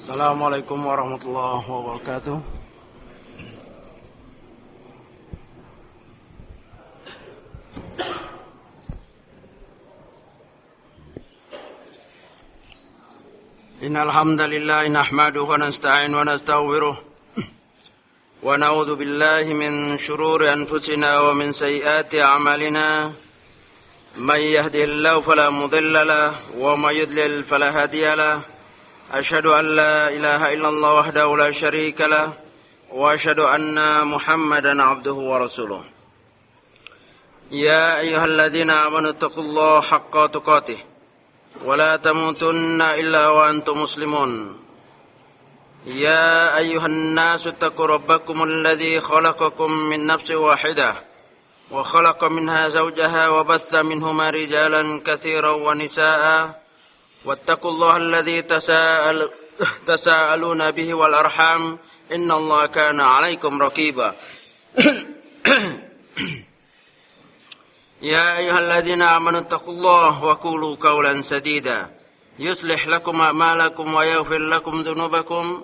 Assalamualaikum warahmatullahi wabarakatuh. Innal hamdalillah nahmaduhu wa nasta'inu wa nastaghfiruh wa na'udzu billahi min shururi anfusina wa min sayyiati a'malina. May yahdihillahu fala mudilla lahu wa may yudlil fala hadiya lahu. Asyhadu an la ilaha illallah wahdahu la syarika lah wa asyhadu anna Muhammadan abduhu wa rasuluh. Ya ayyuhalladzina amanu taqullaha haqqa tuqatih wa la tamutunna illa wa antum muslimun. Ya ayyuhan nasu taqu rabbakumul ladzi khalaqakum min nafsin wahidah wa khalaqa minha zawjaha wa bassa minhuma rijalan katsiran wa nisaa'a. واتقوا الله الذي تساءلون به والأرحام إن الله كان عليكم رقيبا يا أيها الذين آمنوا اتقوا الله وقولوا قولا سديدا يصلح لكم أعمالكم ويغفر لكم ذنوبكم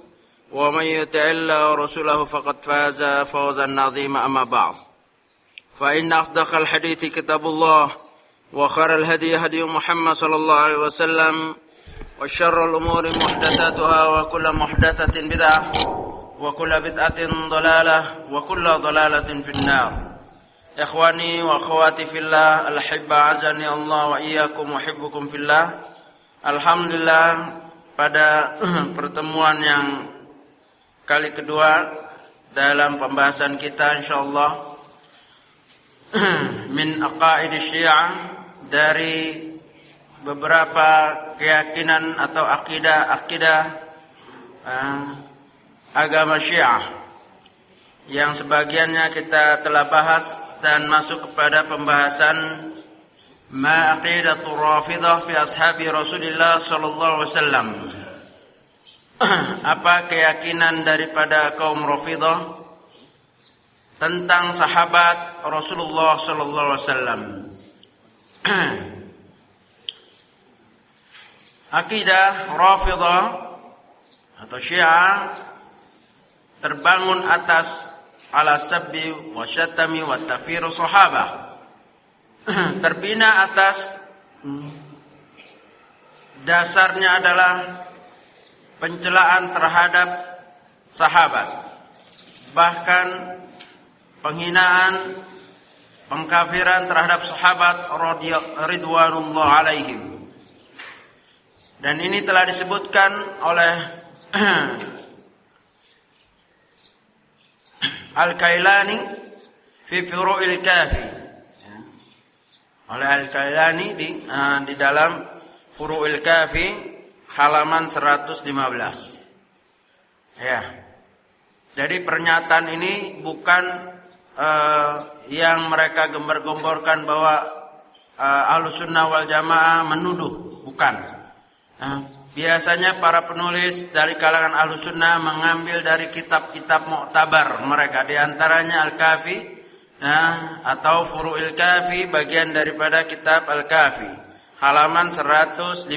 ومن يطع الله ورسوله فقد فاز فوزا عظيما أما بعد فإن أصدق الحديث كتاب الله وخير الهدي هدي محمد صلى الله عليه وسلم وشر الأمور محدثاتها وكل محدثة بدعة وكل بدعة ضلالة وكل ضلالة في النار. إخواني وأخواتي في الله الأحبة أعزني الله وإياكم وأحبكم في الله. Alhamdulillah, pada pertemuan yang kali kedua dalam pembahasan kita insyaallah min aqaid Syiah, dari beberapa keyakinan atau akidah agama Syiah yang sebagiannya kita telah bahas dan masuk kepada pembahasan ma aqidatur Rafidah fi ashabi Rasulillah sallallahu alaihi wasallam. Apa keyakinan daripada kaum Rafidah tentang sahabat Rasulullah sallallahu alaihi wasallam. Akidah Rafidah atau Syiah terbangun atas ala sabbi wa syatami wa tafsir sahabah. Terbina atas dasarnya adalah pencelaan terhadap sahabat, bahkan penghinaan, pengkafiran terhadap sahabat ridwanullah alaihim. Dan ini telah disebutkan oleh Al-Kailani fi Furu'il Kafi. Oleh Al-Kailani di dalam Furu'il Kafi halaman 115. Ya. Jadi pernyataan ini bukan yang mereka gembar-gemborkan bahwa Ahlussunnah wal Jamaah menuduh, bukan. Biasanya para penulis dari kalangan Ahlussunnah mengambil dari kitab-kitab muktabar mereka, di antaranya Al-Kafi atau Furu'il Kafi, bagian daripada kitab Al-Kafi halaman 115.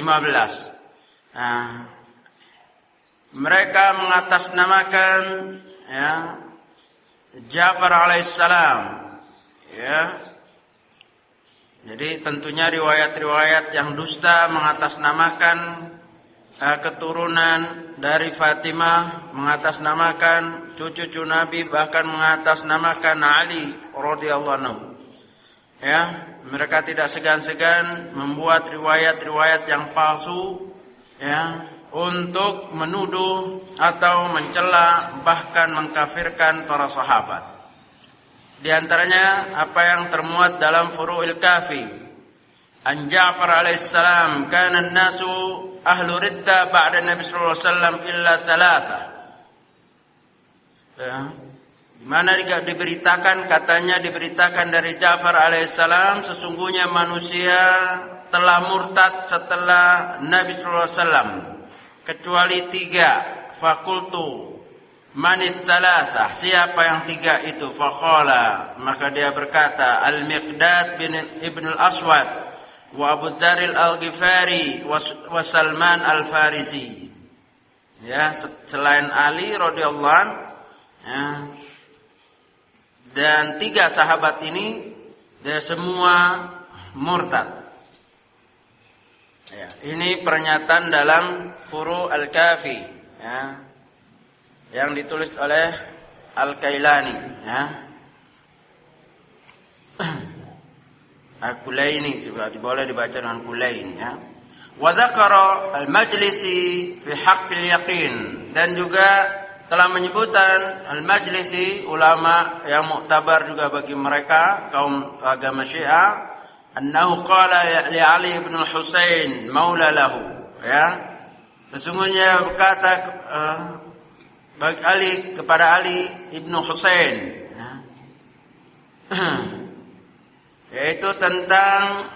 Mereka mengatasnamakan Ja'far alaihissalam, Jadi tentunya riwayat-riwayat yang dusta mengatasnamakan keturunan dari Fatimah, mengatasnamakan cucu Nabi, bahkan mengatasnamakan Ali radhiyallahu anhu. Mereka tidak segan-segan membuat riwayat-riwayat yang palsu, untuk menuduh atau mencela, bahkan mengkafirkan para sahabat. Di antaranya apa yang termuat dalam Furu'il Kafi. An Ja'far alaihissalam, kana an-nasu ahlu ridda ba'da Nabi sallallahu alaihi wasallam illa thalatha. Di mana diberitakan dari Ja'far alaihissalam, sesungguhnya manusia telah murtad setelah Nabi sallallahu alaihi wasallam kecuali 3. Fakultu manit talasah, siapa yang 3 itu? Faqala, maka dia berkata, Al-Miqdad bin Ibn al-Aswad wa Abu Dzar al-Ghifari wa Salman al-Farisi. ya, selain Ali radhiyallahu anhu, ya, dan 3 sahabat ini dia semua murtad. Ya, ini pernyataan dalam Furu' al-Kafi, ya, yang ditulis oleh Al-Kailani, ya. Al-Kulaini juga boleh dibaca dengan Kulaini, ya. Wa dzakara al-Majlisi fi haqqil yaqin, dan juga telah menyebutkan al-Majlisi, ulama yang muktabar juga bagi mereka kaum agama Syiah, annahu qala li Ali ibn al-Husain maula lahu, ya, sesungguhnya berkata bagi Ali, kepada Ali ibn Husain, ya, yaitu tentang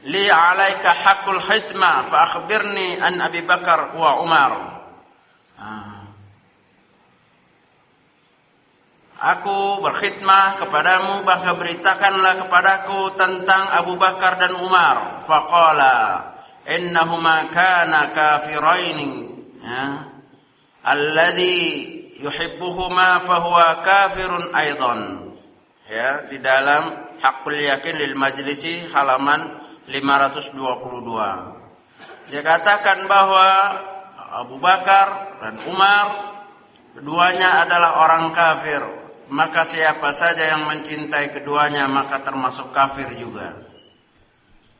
li alaika haqqul khidmah fa akhbirni an Abi Bakar wa Umar. Aku berkhidmah kepadamu, maka beritakanlah kepadaku tentang Abu Bakar dan Umar. Faqala innahuma kana kafiraini, ya, alladhi yuhibbuhuma fahuwa kafirun aidan. Ya, di dalam Haqqul Yakin lil Majlisi halaman 522. Dia katakan bahwa Abu Bakar dan Umar keduanya adalah orang kafir. Maka siapa saja yang mencintai keduanya maka termasuk kafir juga.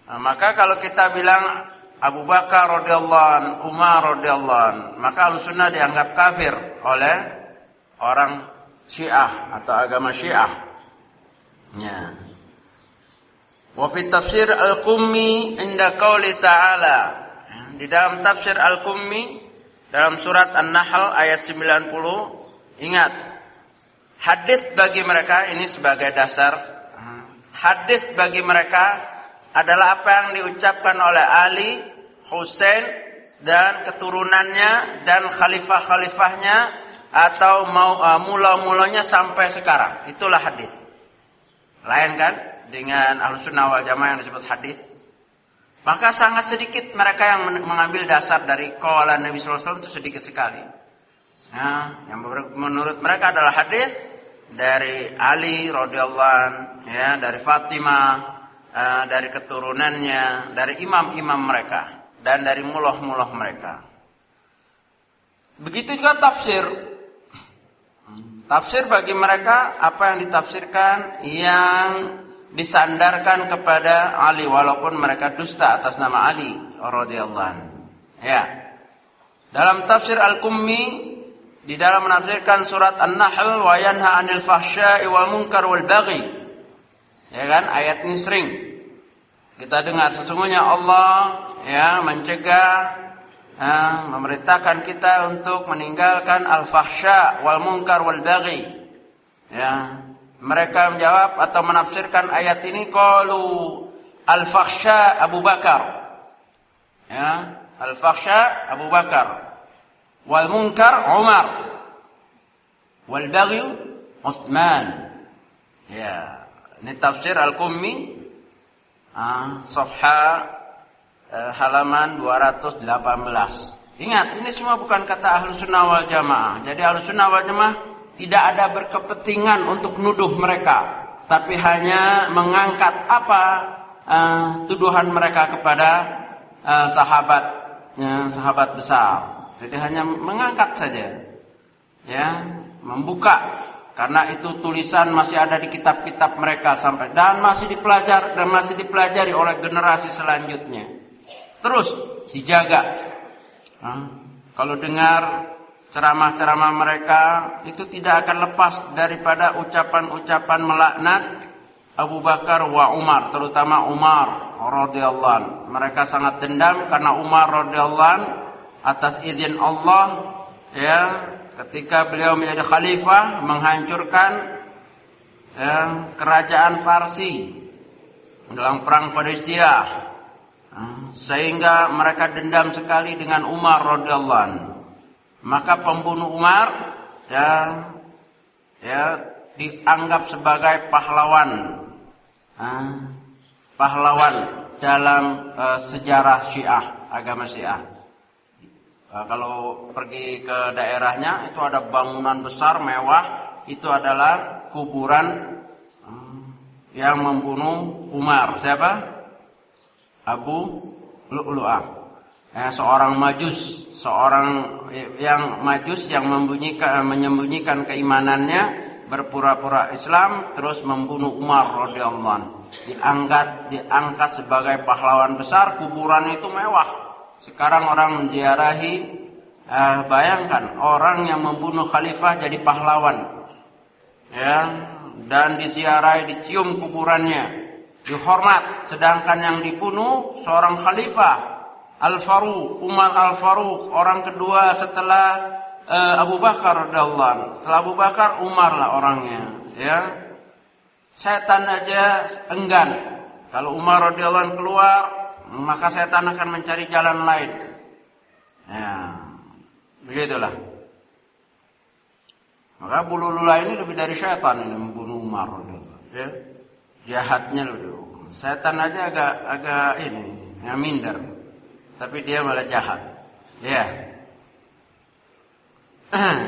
Nah, maka kalau kita bilang Abu Bakar radhiyallahu anhu, Umar radhiyallahu anhu, maka Ahlussunnah dianggap kafir oleh orang Syiah atau agama Syiah. Ya. Wa fi tafsir Al-Qummi inda qauli ta'ala. Di dalam tafsir Al-Qummi dalam surat An-Nahl ayat 90, ingat, hadis bagi mereka ini sebagai dasar. Hadis bagi mereka adalah apa yang diucapkan oleh Ali, Husain dan keturunannya dan khalifah-khalifahnya atau mula-mulanya sampai sekarang. Itulah hadis. Lain kan dengan Ahlussunnah wal Jamaah yang disebut hadis. Maka sangat sedikit mereka yang mengambil dasar dari qaula Nabi sallallahu alaihi wasallam, itu sedikit sekali. Nah, yang menurut mereka adalah hadis dari Ali radhiyallahu anhu, ya, dari Fatimah, dari keturunannya, dari imam-imam mereka dan dari mulah-mulah mereka. Begitu juga tafsir. Tafsir bagi mereka apa yang ditafsirkan yang disandarkan kepada Ali, walaupun mereka dusta atas nama Ali radhiyallahu anhu. Ya. Dalam tafsir Al-Qummi, di dalam menafsirkan surat An-Nahl, wa yanha 'anil fahsya'i wal munkar wal baghi. Ya kan, ayat ini sering kita dengar. Sesungguhnya Allah, ya, mencegah, memerintahkan kita untuk meninggalkan al-fahsya wal munkar wal baghi. Ya, mereka menjawab atau menafsirkan ayat ini, qalu al-fahsya Abu Bakar. Ya, al-fahsya Abu Bakar. Wal munkar Umar, wal baghi Utsman. Ya, ini tafsir Al-Qummi, safha halaman 218. Ingat, ini semua bukan kata Ahlussunnah wal Jamaah. Jadi Ahlussunnah wal Jamaah tidak ada berkepentingan untuk nuduh mereka, tapi hanya mengangkat apa tuduhan mereka kepada sahabat besar. Jadi hanya mengangkat saja, ya, membuka, karena itu tulisan masih ada di kitab-kitab mereka sampai dan masih dipelajari oleh generasi selanjutnya. Terus dijaga. Kalau dengar ceramah-ceramah mereka itu tidak akan lepas daripada ucapan-ucapan melaknat Abu Bakar wa Umar, terutama Umar radhiyallahu anhu. Mereka sangat dendam karena Umar radhiyallahu anhu atas izin Allah, ya, ketika beliau menjadi khalifah menghancurkan, ya, kerajaan Farsi dalam perang Persia, sehingga mereka dendam sekali dengan Umar radhiyallahu anhu. Maka pembunuh Umar, ya, dianggap sebagai pahlawan dalam sejarah Syiah, agama Syiah. Kalau pergi ke daerahnya itu ada bangunan besar mewah, itu adalah kuburan yang membunuh Umar. Siapa? Abu Lu'lu'ah. Seorang majus, seorang yang majus yang menyembunyikan keimanannya, berpura-pura Islam, terus membunuh Umar radhiyallahu anhu. Diangkat sebagai pahlawan besar, kuburan itu mewah. Sekarang orang menziarahi, bayangkan orang yang membunuh khalifah jadi pahlawan, ya, dan diziarahi, dicium kuburannya, dihormat. Sedangkan yang dibunuh seorang khalifah, Al-Faruq, Umar Al-Faruq, orang kedua setelah Abu Bakar radhiyallahu anhu. Setelah Abu Bakar, Umar lah orangnya, ya. Setan aja enggan. Kalau Umar radhiyallahu anhu keluar, maka setan akan mencari jalan lain. Ya, begitulah. Maka Abu Lu'lu'ah ini lebih dari setan ini membunuh Umar radhiyallahu anhu, ya. Jahatnya loh. Setan aja agak ini, yang minder. Tapi dia malah jahat. Ya.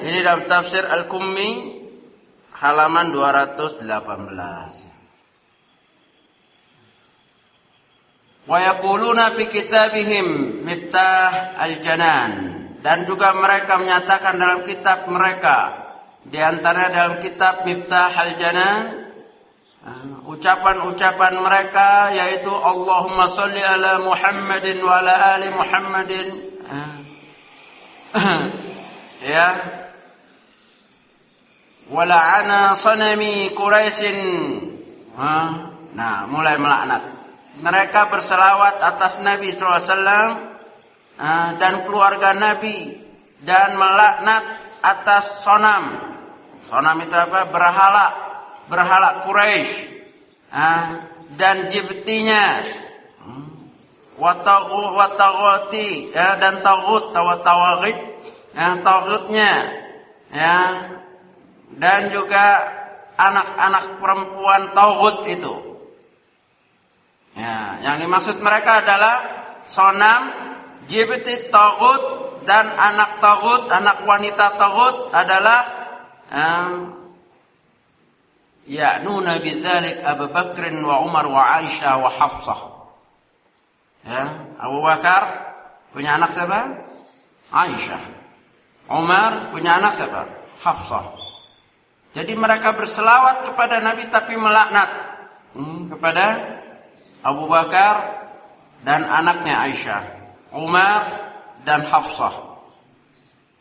Ini dalam tafsir Al-Qummi halaman 218. Wa yaquluna fi kitabihim Miftah al-Janan, dan juga mereka menyatakan dalam kitab mereka, di antara dalam kitab Miftah al-Janan, ucapan-ucapan mereka yaitu Allahumma sholli ala Muhammadin wa ala ali Muhammadin, ya, wa la'ana sanami Quraisyin. Nah, mulai melaknat. Mereka berselawat atas Nabi SAW dan keluarga Nabi, dan melaknat atas sonam. Sonam itu apa? Berhala Quraisy, dan jibtinya, watawati, dan tawagit, tawagitnya, ya, dan juga anak-anak perempuan tawagut itu. Ya, yang dimaksud mereka adalah sonam, jibti tawagut, dan anak tawagut, anak wanita tawagut adalah ya'nuna bidzalik Abu Bakr wa Umar wa Aisyah wa Hafsah. Ya, Abu Bakar punya anak siapa? Aisyah. Umar punya anak siapa? Hafsah. Jadi mereka berselawat kepada Nabi tapi melaknat kepada Abu Bakar dan anaknya Aisyah, Umar dan Hafsah.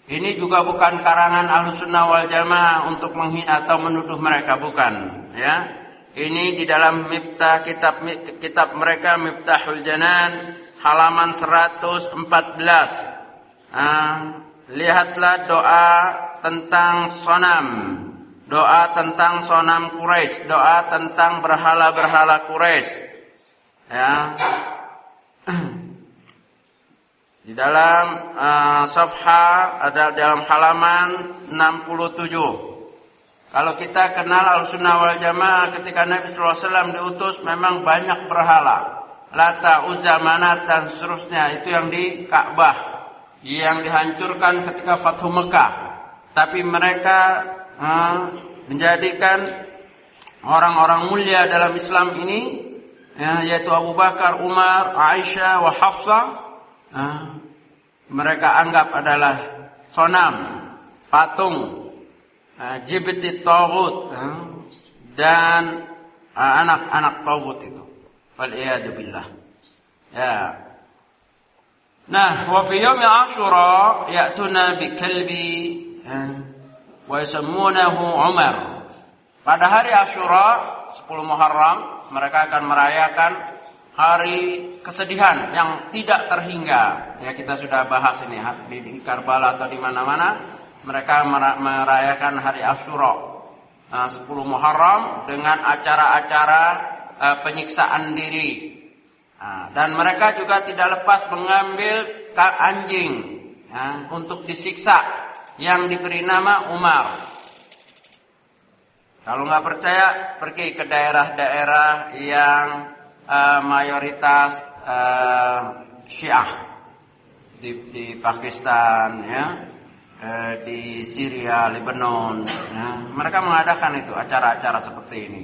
Ini juga bukan karangan Ahlussunnah wal Jamaah untuk menghina atau menuduh mereka, bukan, ya. Ini di dalam kitab mereka Miftahul Janan halaman 114. Lihatlah doa tentang sonam, doa tentang sonam Quraisy, doa tentang berhala-berhala Quraisy, ya. Di dalam safha ada dalam halaman 67. Kalau kita kenal Ahlussunnah wal Jamaah, ketika Nabi SAW diutus memang banyak berhala, Lata, Uzza, Manat dan seterusnya, itu yang di Ka'bah, yang dihancurkan ketika Fathu Mekah. Tapi mereka menjadikan orang-orang mulia dalam Islam ini, yaitu Abu Bakar, Umar, Aisyah, wa Hafsah, mereka anggap adalah sonam, patung, jibti taghut, dan anak-anak taghut itu. Wal'iyadu billah. Ya. Nah, wa fi yaumi Asyura ya'tuna bi kalbi wa yasammunahu Umar. Pada hari Asyura 10 Muharram mereka akan merayakan hari kesedihan yang tidak terhingga. Ya, kita sudah bahas ini di Karbala atau di mana-mana mereka merayakan hari Asyura 10 Muharram dengan acara-acara penyiksaan diri. Dan mereka juga tidak lepas mengambil anjing untuk disiksa yang diberi nama Umar. Kalau nggak percaya, pergi ke daerah-daerah yang mayoritas Syiah. di Pakistan, ya, di Syria, Lebanon, ya, mereka mengadakan itu acara-acara seperti ini.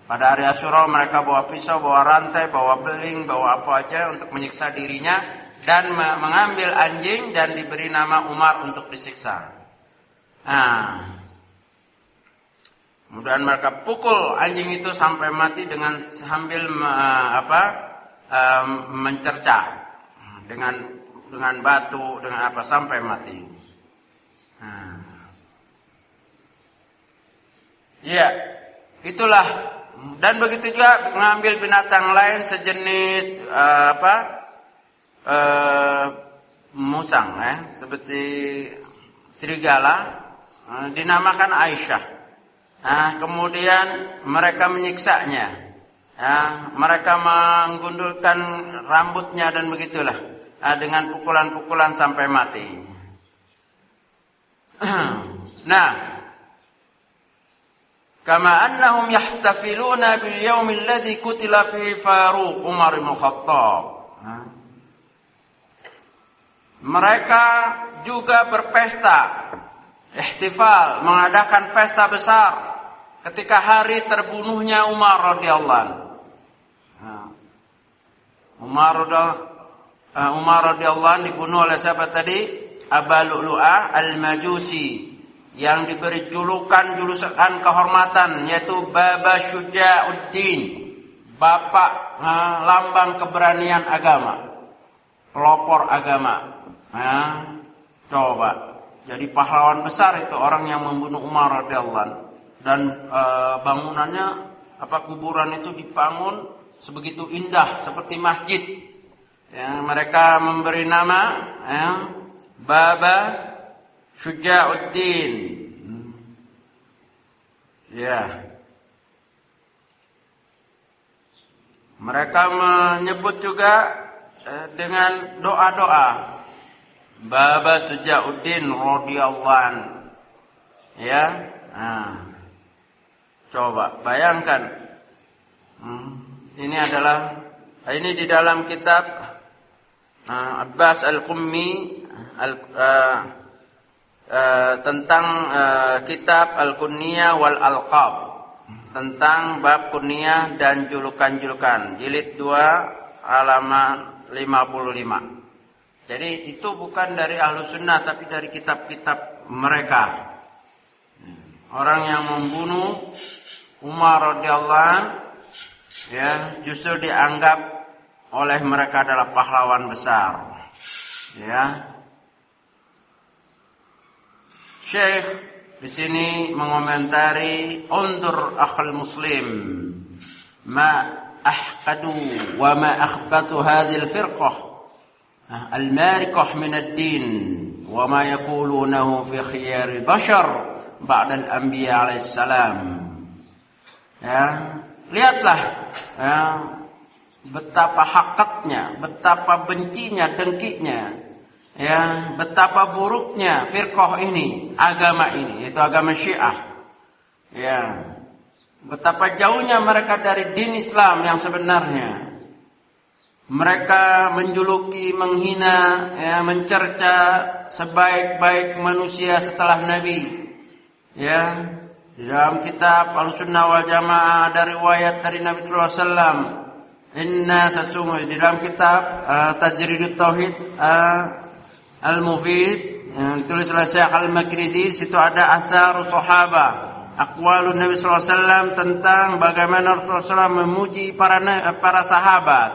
Pada hari Asyura mereka bawa pisau, bawa rantai, bawa beling, bawa apa aja untuk menyiksa dirinya dan mengambil anjing dan diberi nama Umar untuk disiksa. Kemudian mereka pukul anjing itu sampai mati dengan sambil mencerca dengan batu, dengan apa sampai mati. Ya, itulah. Dan begitu juga mengambil binatang lain sejenis musang, seperti serigala, dinamakan Aisyah. Kemudian mereka menyiksanya, mereka menggundulkan rambutnya dan begitulah, dengan pukulan-pukulan sampai mati. Nah, kama annahum yahtafiluna bil yaumil ladzi qutila fihi Faruq Umar bin Khattab. Mereka juga berpesta, ihtifal, mengadakan pesta besar ketika hari terbunuhnya Umar radhiyallahu anhu. Umar radhiyallahu anhu dibunuh oleh siapa tadi? Aba Lu'lu'ah al-Majusi, yang diberi julukan kehormatan, yaitu Baba Syuja'uddin, bapak lambang keberanian agama, pelopor agama. Coba, jadi pahlawan besar itu orang yang membunuh Umar radhiyallahu anhu. Dan bangunannya, kuburan itu dibangun sebegitu indah seperti masjid. Mereka memberi nama Baba Syuja'uddin. Mereka menyebut juga dengan doa-doa Baba Syuja'uddin radhiyallahu anhu. Coba bayangkan. Ini di dalam kitab Abbas Al-Qummi tentang kitab Al-Kunniyah wal Alqab, tentang bab kunniyah dan julukan-julukan, jilid 2 halaman 55. Jadi itu bukan dari Ahlus Sunnah tapi dari kitab-kitab mereka. Orang yang membunuh Umar radhiyallahu anhu justru dianggap oleh mereka adalah pahlawan besar. Syekh di sini mengomentari, "Undur akhal muslim, ma ahqadu wa ma akhbatu hadhihi al-firqah al-marikah min ad-din wa ma yaqulunahu fi khiyar al-bashar ba'da al-anbiya alaihi salam." Lihatlah betapa hakatnya, betapa bencinya, dengkinya, betapa buruknya firqah ini, agama ini, yaitu agama Syiah. Betapa jauhnya mereka dari din Islam yang sebenarnya. Mereka menjuluki, menghina, mencerca sebaik-baik manusia setelah Nabi. Di dalam kitab Ahlussunnah wal Jamaah ada riwayat dari Nabi sallallahu alaihi wasallam. Sesungguhnya di dalam kitab Tajridut Tauhid Al-Mufid yang ditulis oleh Syekh Al-Makrizi, situ ada athar sahabat, aqwalun Nabi sallallahu alaihi wasallam tentang bagaimana Rasulullah SAW memuji para sahabat.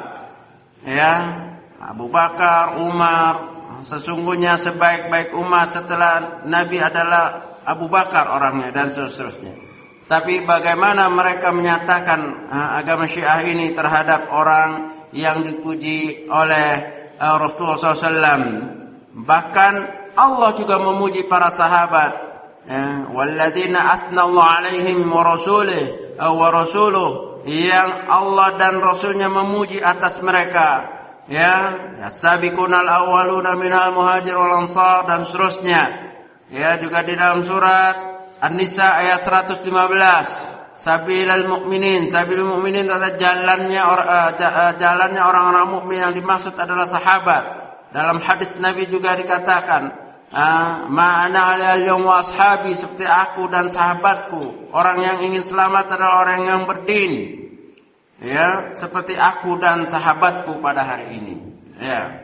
Abu Bakar, Umar, sesungguhnya sebaik-baik umat setelah Nabi adalah Abu Bakar orangnya, dan seterusnya. Tapi bagaimana mereka menyatakan agama Syiah ini terhadap orang yang dipuji oleh Rasulullah SAW. Bahkan Allah juga memuji para sahabat. Walladzina asnallahu alaihim wa rasuluh, yang Allah dan Rasulnya memuji atas mereka. As-sabiqunal awwaluna minal muhajir wal ansar, dan seterusnya. Juga di dalam surat An-Nisa ayat 115, sabilul mu'minin adalah jalannya orang-orang mukmin, yang dimaksud adalah sahabat. Dalam hadis Nabi juga dikatakan, ma'ana al-yawm wa ashabi, seperti aku dan sahabatku. Orang yang ingin selamat adalah orang yang berdin. Ya, seperti aku dan sahabatku pada hari ini. Ya.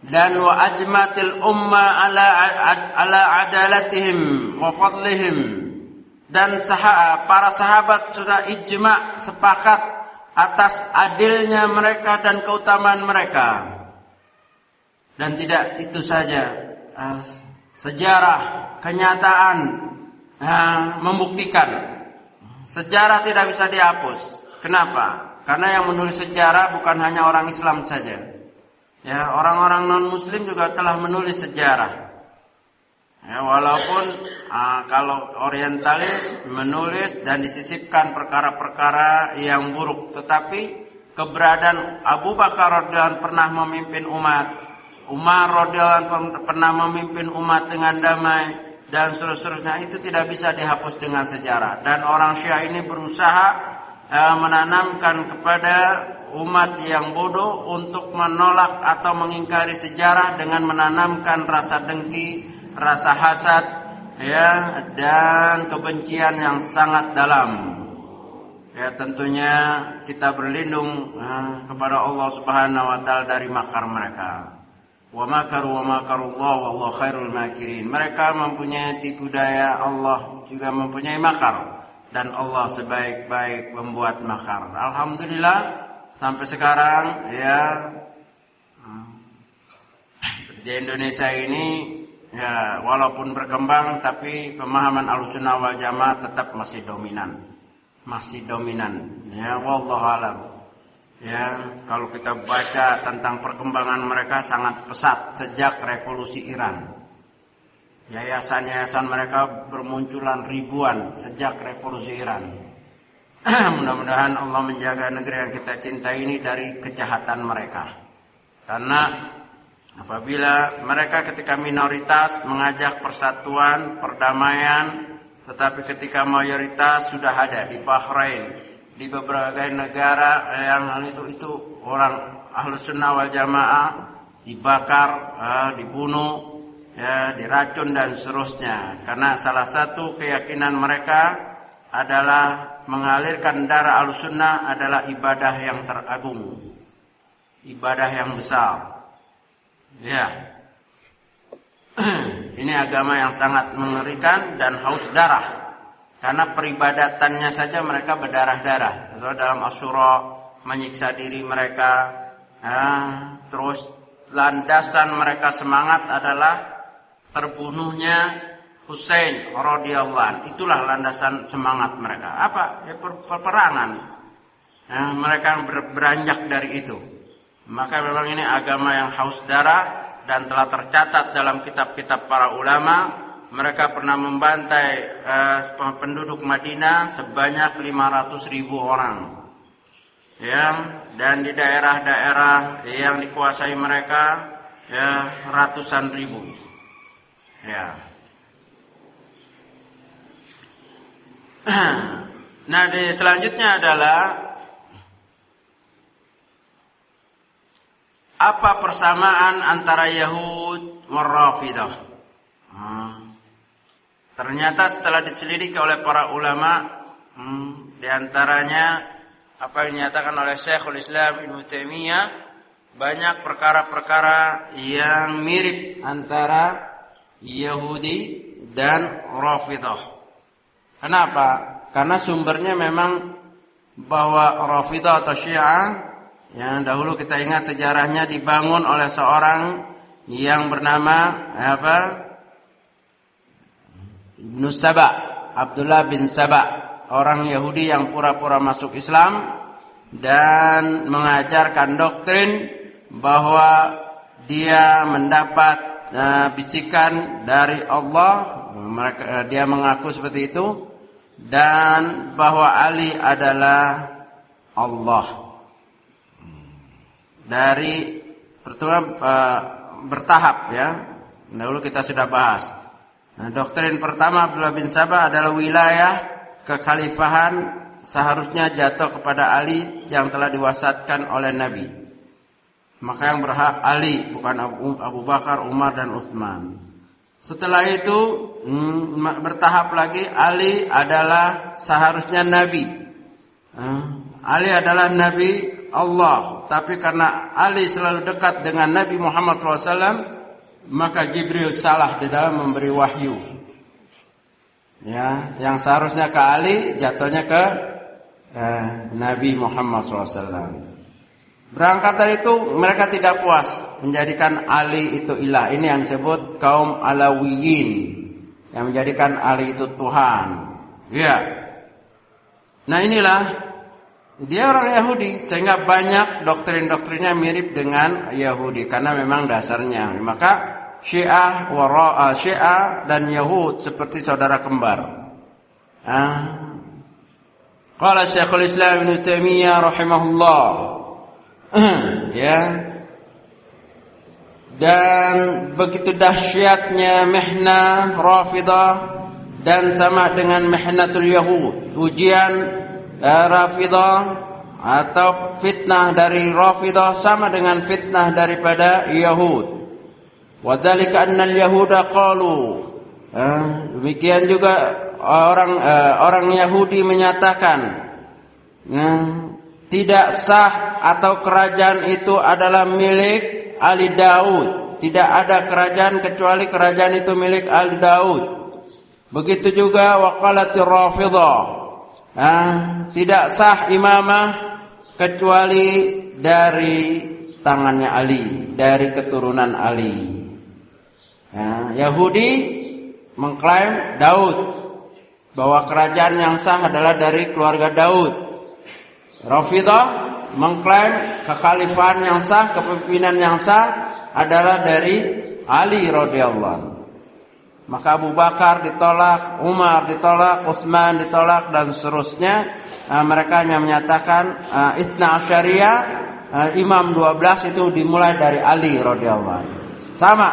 Dan wa ajmatil umma ala adalatihim wa fadlihim. Dan para sahabat sudah ijma, sepakat atas adilnya mereka dan keutamaan mereka. Dan tidak itu saja, sejarah, kenyataan membuktikan. Sejarah tidak bisa dihapus. Kenapa? Karena yang menulis sejarah bukan hanya orang Islam saja. Ya, orang-orang non-Muslim juga telah menulis sejarah. Ya, walaupun kalau orientalis menulis dan disisipkan perkara-perkara yang buruk, tetapi keberadaan Abu Bakar radhiyallahu anhu pernah memimpin umat, Umar radhiyallahu anhu pernah memimpin umat dengan damai, dan seterusnya, itu tidak bisa dihapus dengan sejarah. Dan orang Syiah ini berusaha menanamkan kepada umat yang bodoh untuk menolak atau mengingkari sejarah dengan menanamkan rasa dengki, rasa hasad, ya, dan kebencian yang sangat dalam. Ya, tentunya kita berlindung kepada Allah Subhanahu wa taala dari makar mereka. Wa makaru wa makarullah wallahu khairul makirin. Mereka mempunyai tipu daya, Allah juga mempunyai makar, dan Allah sebaik-baik membuat makar. Alhamdulillah sampai sekarang ya di Indonesia ini ya walaupun berkembang, tapi pemahaman Ahlussunnah wal Jamaah tetap masih dominan. Ya, wallahu alam. Ya, kalau kita baca tentang perkembangan mereka sangat pesat sejak revolusi Iran. Yayasan-yayasan mereka bermunculan ribuan sejak revolusi Iran. Mudah-mudahan Allah menjaga negeri yang kita cintai ini dari kejahatan mereka. Karena apabila mereka ketika minoritas mengajak persatuan, perdamaian, tetapi ketika mayoritas sudah ada di Bahrain, di beberapa negara yang hal itu orang Ahlussunnah wal Jamaah dibakar, dibunuh, ya, diracun dan seterusnya. Karena salah satu keyakinan mereka adalah mengalirkan darah Ahlussunnah adalah ibadah yang teragung, ibadah yang besar. Ya. Ini agama yang sangat mengerikan dan haus darah. Karena peribadatannya saja mereka berdarah-darah. Dalam Asyura menyiksa diri mereka. Terus landasan mereka semangat adalah terbunuhnya Husain radhiyallahu anhu. Itulah landasan semangat mereka. Apa? Ya, peperangan. Mereka beranjak dari itu. Maka memang ini agama yang haus darah. Dan telah tercatat dalam kitab-kitab para ulama, mereka pernah membantai penduduk Madinah sebanyak 500.000 orang. Ya, dan di daerah-daerah yang dikuasai mereka ya ratusan ribu. Ya. Nah, selanjutnya adalah apa persamaan antara Yahud dan Rafidah? Ternyata setelah diselidiki oleh para ulama, di antaranya apa yang dinyatakan oleh Syekhul Islam Ibnu Taimiyah, banyak perkara-perkara yang mirip antara Yahudi dan Rafidah. Kenapa? Karena sumbernya memang bahwa Rafidah atau Syiah yang dahulu kita ingat sejarahnya dibangun oleh seorang yang bernama Ibnu Saba, Abdullah bin Saba, orang Yahudi yang pura-pura masuk Islam dan mengajarkan doktrin bahwa dia mendapat bisikan dari Allah. Dia mengaku seperti itu, dan bahwa Ali adalah Allah. Dari pertama bertahap ya. Dahulu kita sudah bahas. Nah, doktrin pertama Abdullah bin Saba adalah wilayah kekhalifahan seharusnya jatuh kepada Ali yang telah diwasatkan oleh Nabi. Maka yang berhak Ali, bukan Abu Bakar, Umar dan Utsman. Setelah itu bertahap lagi, Ali adalah seharusnya Nabi. Ali adalah Nabi Allah, tapi karena Ali selalu dekat dengan Nabi Muhammad SAW, maka Jibril salah di dalam memberi wahyu. Ya, yang seharusnya ke Ali jatuhnya ke Nabi Muhammad SAW. Berangkat dari itu mereka tidak puas menjadikan Ali itu ilah. Ini yang disebut kaum Alawiyin, yang menjadikan Ali itu Tuhan. Ya. Nah inilah dia orang Yahudi, sehingga banyak doktrin-doktrinnya mirip dengan Yahudi karena memang dasarnya. Maka Syiah dan Yahud seperti saudara kembar. Qala Syekhul Islam Ibnu Taimiyah rahimahullah. Ya. Dan begitu dahsyatnya mihnah Rafidah dan sama dengan mihnatul Yahud, ujian Rafidah atau fitnah dari Rafidah sama dengan fitnah daripada Yahud. Wa dzalika annal yahuda qalu, demikian juga orang Yahudi menyatakan tidak sah atau kerajaan itu adalah milik Ali Daud. Tidak ada kerajaan kecuali kerajaan itu milik Ali Daud. Begitu juga waqalatir Rafidah, tidak sah imamah kecuali dari tangannya Ali, dari keturunan Ali. Yahudi mengklaim Daud, bahwa kerajaan yang sah adalah dari keluarga Daud. Rafidah mengklaim kekhalifahan yang sah, kepemimpinan yang sah adalah dari Ali radhiyallahu. Maka Abu Bakar ditolak, Umar ditolak, Utsman ditolak dan seterusnya. Mereka hanya menyatakan Itsna Asyariyah, Imam 12 itu dimulai dari Ali radhiyallahu. Sama,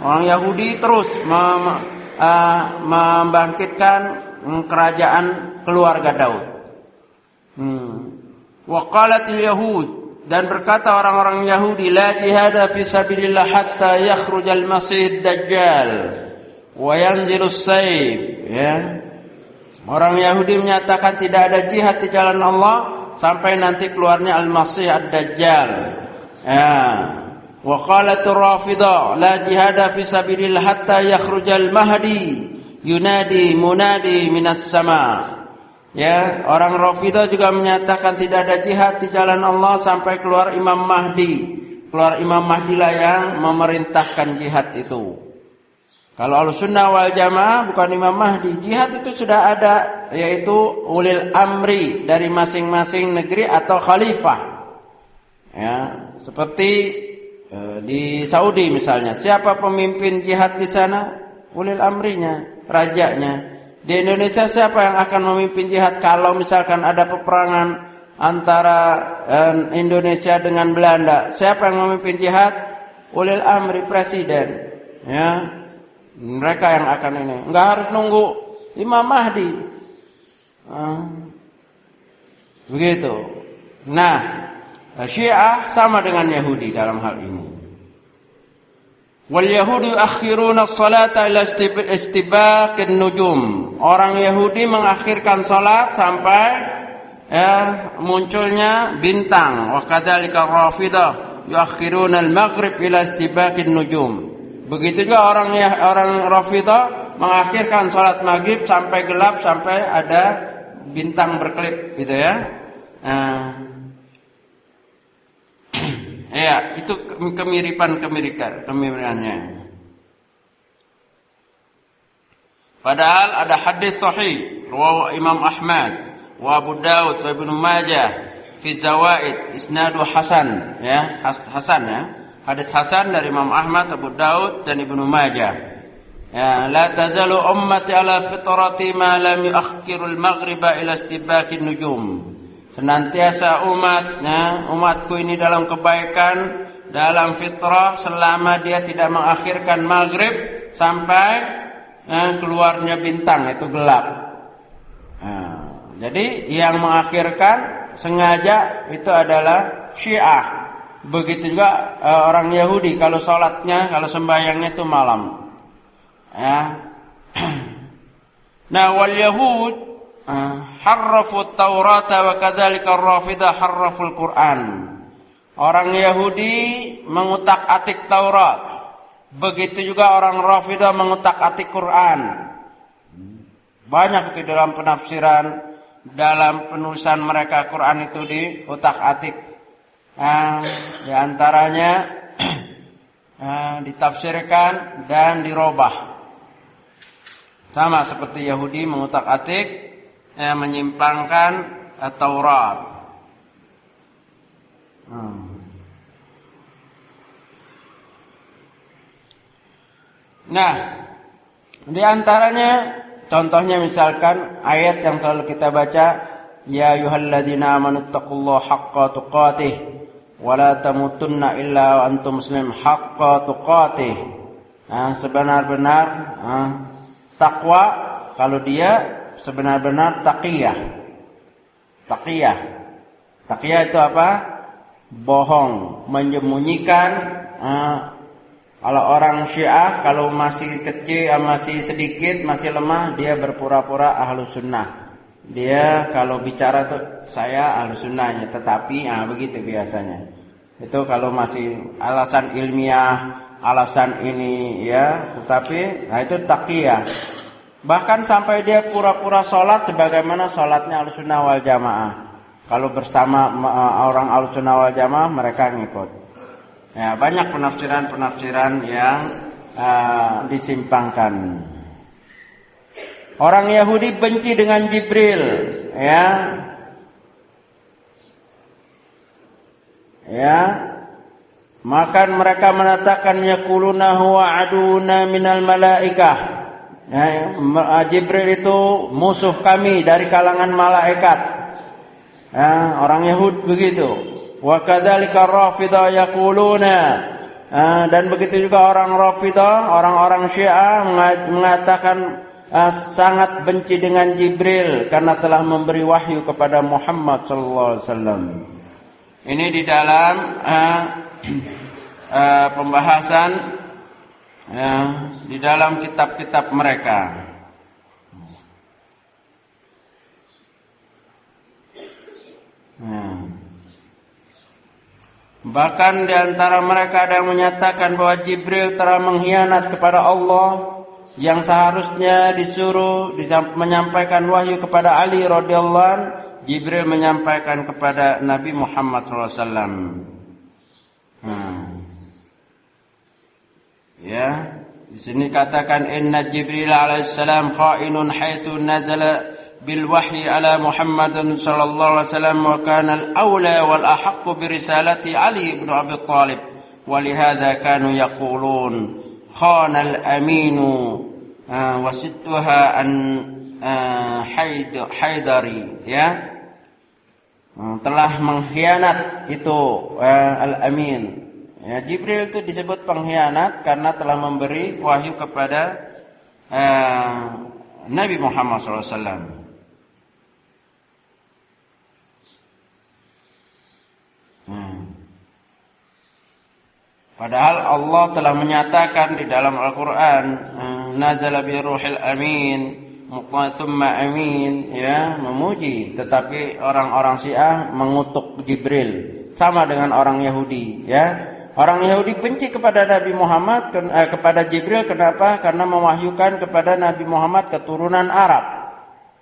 orang Yahudi terus membangkitkan kerajaan keluarga Daud. Wa qalatil yahud, dan berkata orang-orang Yahudi, la jihada fi sabilillah hatta yakhrujal masih dajjal wa yanzilus sayf. Ya. Orang Yahudi menyatakan tidak ada jihad di jalan Allah sampai nanti keluarnya al-Masih ad-Dajjal. Ya. Wa qalatur Rafidah, la jihada fi sabilillah hatta yakhrujal mahdi yunadi munadi minas sama. Ya, orang Rafidah juga menyatakan tidak ada jihad di jalan Allah sampai keluar Imam Mahdi. Keluar Imam Mahdi lah yang memerintahkan jihad itu. Kalau Ahlussunnah wal Jamaah bukan Imam Mahdi, jihad itu sudah ada, yaitu ulil amri dari masing-masing negeri atau khalifah. Ya, seperti di Saudi misalnya, siapa pemimpin jihad di sana? Ulil amrinya, rajanya. Di Indonesia siapa yang akan memimpin jihad kalau misalkan ada peperangan antara Indonesia dengan Belanda? Siapa yang memimpin jihad? Ulil amri, presiden. Ya, mereka yang akan ini. Enggak harus nunggu Imam Mahdi. Begitu. Nah, Syiah sama dengan Yahudi dalam hal ini. Wal Yahudi yuakhiruna as-salata ila istibaqin nujum. Orang Yahudi mengakhirkan salat sampai munculnya bintang. Wa kadzalika Rafidah yuakhiruna al-maghrib ila istibaqin nujum. Begitu juga orang Rafidah mengakhirkan salat maghrib sampai gelap, sampai ada bintang berkelip gitu ya. Ya, itu kemiripannya. Padahal ada hadis sahih riwayat Imam Ahmad wa Abu Daud wa Ibnu Majah fi Zawaid isnadu hasan, ya, hasan ya. Hadis hasan dari Imam Ahmad, Abu Daud dan Ibnu Majah. Ya, la tazalu ummati ala fitrati ma lam yuakhirul maghriba ila istibaqin nujum. Senantiasa umatku ini dalam kebaikan, dalam fitrah, selama dia tidak mengakhirkan maghrib sampai keluarnya bintang, itu gelap. Jadi yang mengakhirkan sengaja itu adalah Syiah. Begitu juga orang Yahudi kalau sholatnya, kalau sembahyangnya itu malam. Ya. Nah, wal Yahud harrafu Taurata wa kadzalika ar-Rafidah harraful Quran. Orang Yahudi mengutak-atik Taurat. Begitu juga orang Rafidah mengutak-atik Quran. Banyak di dalam penafsiran, dalam penulisan mereka Quran itu diutak-atik. Di antaranya ditafsirkan dan dirobah. Sama seperti Yahudi mengutak-atik, menyimpangkan Taurat. Nah, di antaranya contohnya misalkan ayat yang selalu kita baca, ya ayyuhalladzina amanu taqullaha haqqa tuqatih wa la tamutunna illa wa antum muslimun haqqa tuqatih. Sebenar-benar takwa kalau dia sebenar-benar taqiyah. Taqiyah itu apa? Bohong, menyembunyikan. Kalau orang Syiah, kalau masih kecil, masih sedikit, masih lemah, dia berpura-pura ahlus sunnah. Dia kalau bicara tuh saya ahlus sunnahnya, tetapi begitu biasanya. Itu kalau masih alasan ilmiah, alasan ini ya, tetapi itu taqiyah. Bahkan sampai dia pura-pura sholat sebagaimana sholatnya ahlus sunnah wal jamaah. Kalau bersama orang ahlus sunnah wal jamaah mereka ngikut. Ya, banyak penafsiran-penafsiran yang disimpangkan. Orang Yahudi benci dengan Jibril, ya. Maka mereka mengatakan yaquluna huwa aduna minal malaikah. Jibril itu musuh kami dari kalangan malaikat. Orang Yahudi begitu. Wa kadzalika ar-Rafidah yaquluna, dan begitu juga orang Rafidah, orang-orang Syiah mengatakan sangat benci dengan Jibril karena telah memberi wahyu kepada Muhammad sallallahu alaihi wasallam. Ini di dalam pembahasan di dalam kitab-kitab mereka. Bahkan di antara mereka ada yang menyatakan bahwa Jibril telah mengkhianat kepada Allah yang seharusnya disuruh menyampaikan wahyu kepada Ali radhiyallahu anhu. Jibril menyampaikan kepada Nabi Muhammad SAW. Ya, di sini katakan inna Jibril alaihissalam khainun haitsu nazala bil wahyi ala Muhammadin sallallahu alaihi wasallam wa kana al-aula wal ahaqqu bi risalati Ali ibn Abi Thalib wa lihadza kanu yaqulun khana al-aminu wa sidduha an haidari, ya, telah mengkhianat itu al-amin. Ya, Jibril itu disebut pengkhianat karena telah memberi wahyu kepada Nabi Muhammad SAW. Padahal Allah telah menyatakan di dalam Al-Quran, nazala bi ruhil amin, thumma amin, ya, memuji. Tetapi orang-orang Syiah mengutuk Jibril, sama dengan orang Yahudi, ya. Orang Yahudi benci kepada Nabi Muhammad, kepada Jibril. Kenapa? Karena mewahyukan kepada Nabi Muhammad keturunan Arab.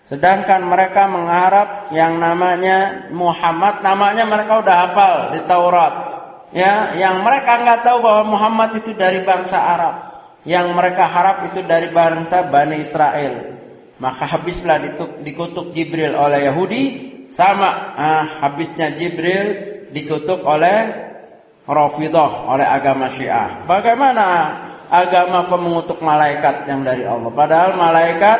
Sedangkan mereka mengharap yang namanya Muhammad, namanya mereka udah hafal di Taurat. Ya, yang mereka nggak tahu bahwa Muhammad itu dari bangsa Arab. Yang mereka harap itu dari bangsa Bani Israel. Maka habislah dikutuk Jibril oleh Yahudi, sama habisnya Jibril dikutuk oleh Rafidah, oleh agama Syiah. Bagaimana agama mengutuk malaikat yang dari Allah? Padahal malaikat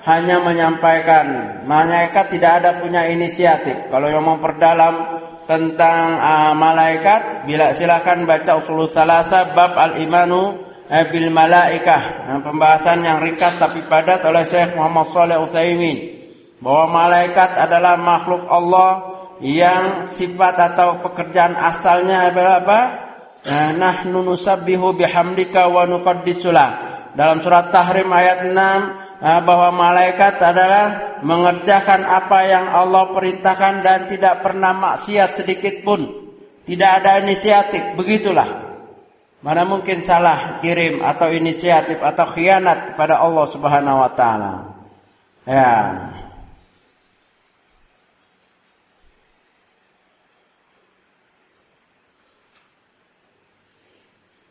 hanya menyampaikan. Malaikat tidak ada punya inisiatif. Kalau yang mau perdalam tentang malaikat, silakan baca Ushulul Tsalatsa bab al-imanu bil malaikah. Pembahasan yang ringkas tapi padat oleh Syekh Muhammad Shalih Al-Utsaimin, bahwa malaikat adalah makhluk Allah yang sifat atau pekerjaan asalnya adalah apa? Nahnu nusabbihu bihamdika wa nuqaddisu lak. Dalam surat Tahrim ayat 6 bahwa malaikat adalah mengerjakan apa yang Allah perintahkan dan tidak pernah maksiat sedikit pun. Tidak ada inisiatif, begitulah. Mana mungkin salah kirim atau inisiatif atau khianat kepada Allah Subhanahu wa taala. Ya.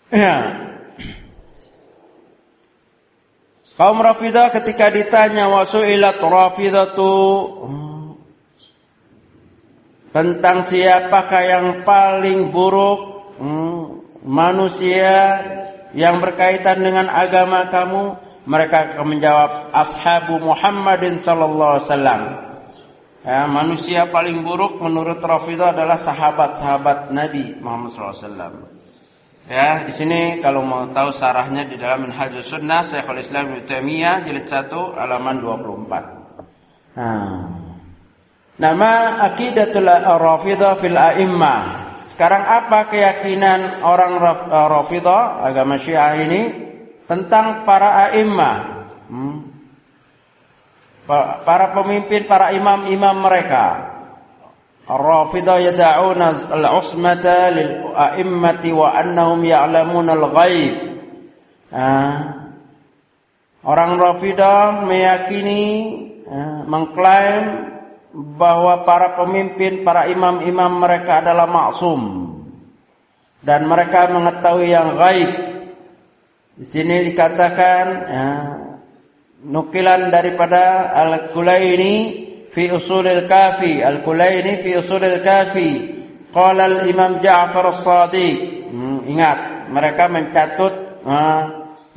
Ya. Kaum Rafidah ketika ditanya wasu'ilat Rafidatu tentang siapakah yang paling buruk manusia yang berkaitan dengan agama kamu, mereka akan menjawab ashabu Muhammadin sallallahu alaihi wasallam. Ya, manusia paling buruk menurut Rafidah adalah sahabat-sahabat Nabi Muhammad sallallahu alaihi wasallam. Ya, di sini kalau mau tahu sarahnya di dalam Minhajus Sunnah Syekhul Islam Ibnu Taimiyah jilid 1 halaman 24. Nama aqidatul Rafidah fil a'immah. Sekarang apa keyakinan orang Rafidah agama Syiah ini tentang para a'immah? Para pemimpin, para imam-imam mereka. Ar-Rafidah yad'una al-usmata lil a'immati wa annahum ya'lamuna al-ghaib. Orang Rafidah meyakini, mengklaim bahwa para pemimpin, para imam-imam mereka adalah maksum dan mereka mengetahui yang gaib. Di sini dikatakan nukilan daripada Al-Kulaini fi usulil kafi. Al-Kulaini fi usulil kafi. Qala al-Imam Ja'far as-Shadiq. Ingat, mereka mencatut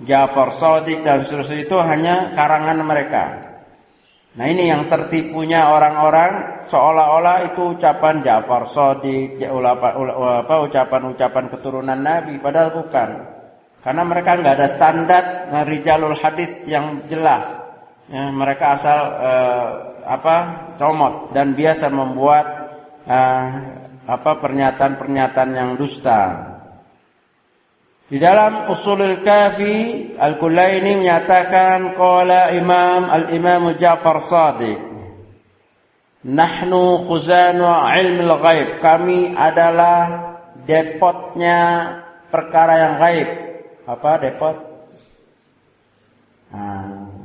Ja'far as-Shadiq dan seterusnya itu hanya karangan mereka. Nah, ini yang tertipunya orang-orang seolah-olah itu ucapan Ja'far as-Shadiq, ucapan-ucapan keturunan Nabi, padahal bukan. Karena mereka enggak ada standar rijalul hadis yang jelas. Ya, mereka asal comot dan biasa membuat pernyataan-pernyataan yang dusta. Di dalam Ushulul Kafi, Al-Kulaini menyatakan qala Al-Imam Ja'far Shadiq, nahnu khuzanu ilmil ghaib. Kami adalah depotnya perkara yang gaib. Apa depot?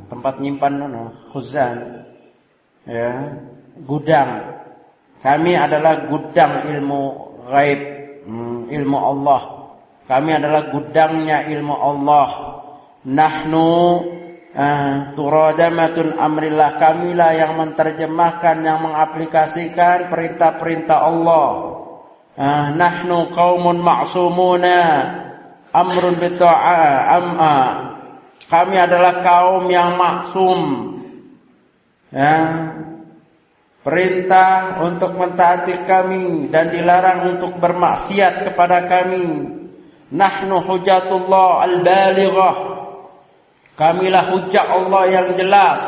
Tempat nyimpan khuzan. Ya, gudang. Kami adalah gudang ilmu gaib, ilmu Allah. Kami adalah gudangnya ilmu Allah. Nahnu turadamatun amrillah. Kamilah yang menerjemahkan, yang mengaplikasikan perintah-perintah Allah. Nahnu qaumun ma'sumuna amrun bitta'a Kami adalah kaum yang maksum. Ya, perintah untuk mentaati kami dan dilarang untuk bermaksiat kepada kami. Nahnu hujjatullah al-balighah. Kamilah hujjah Allah yang jelas.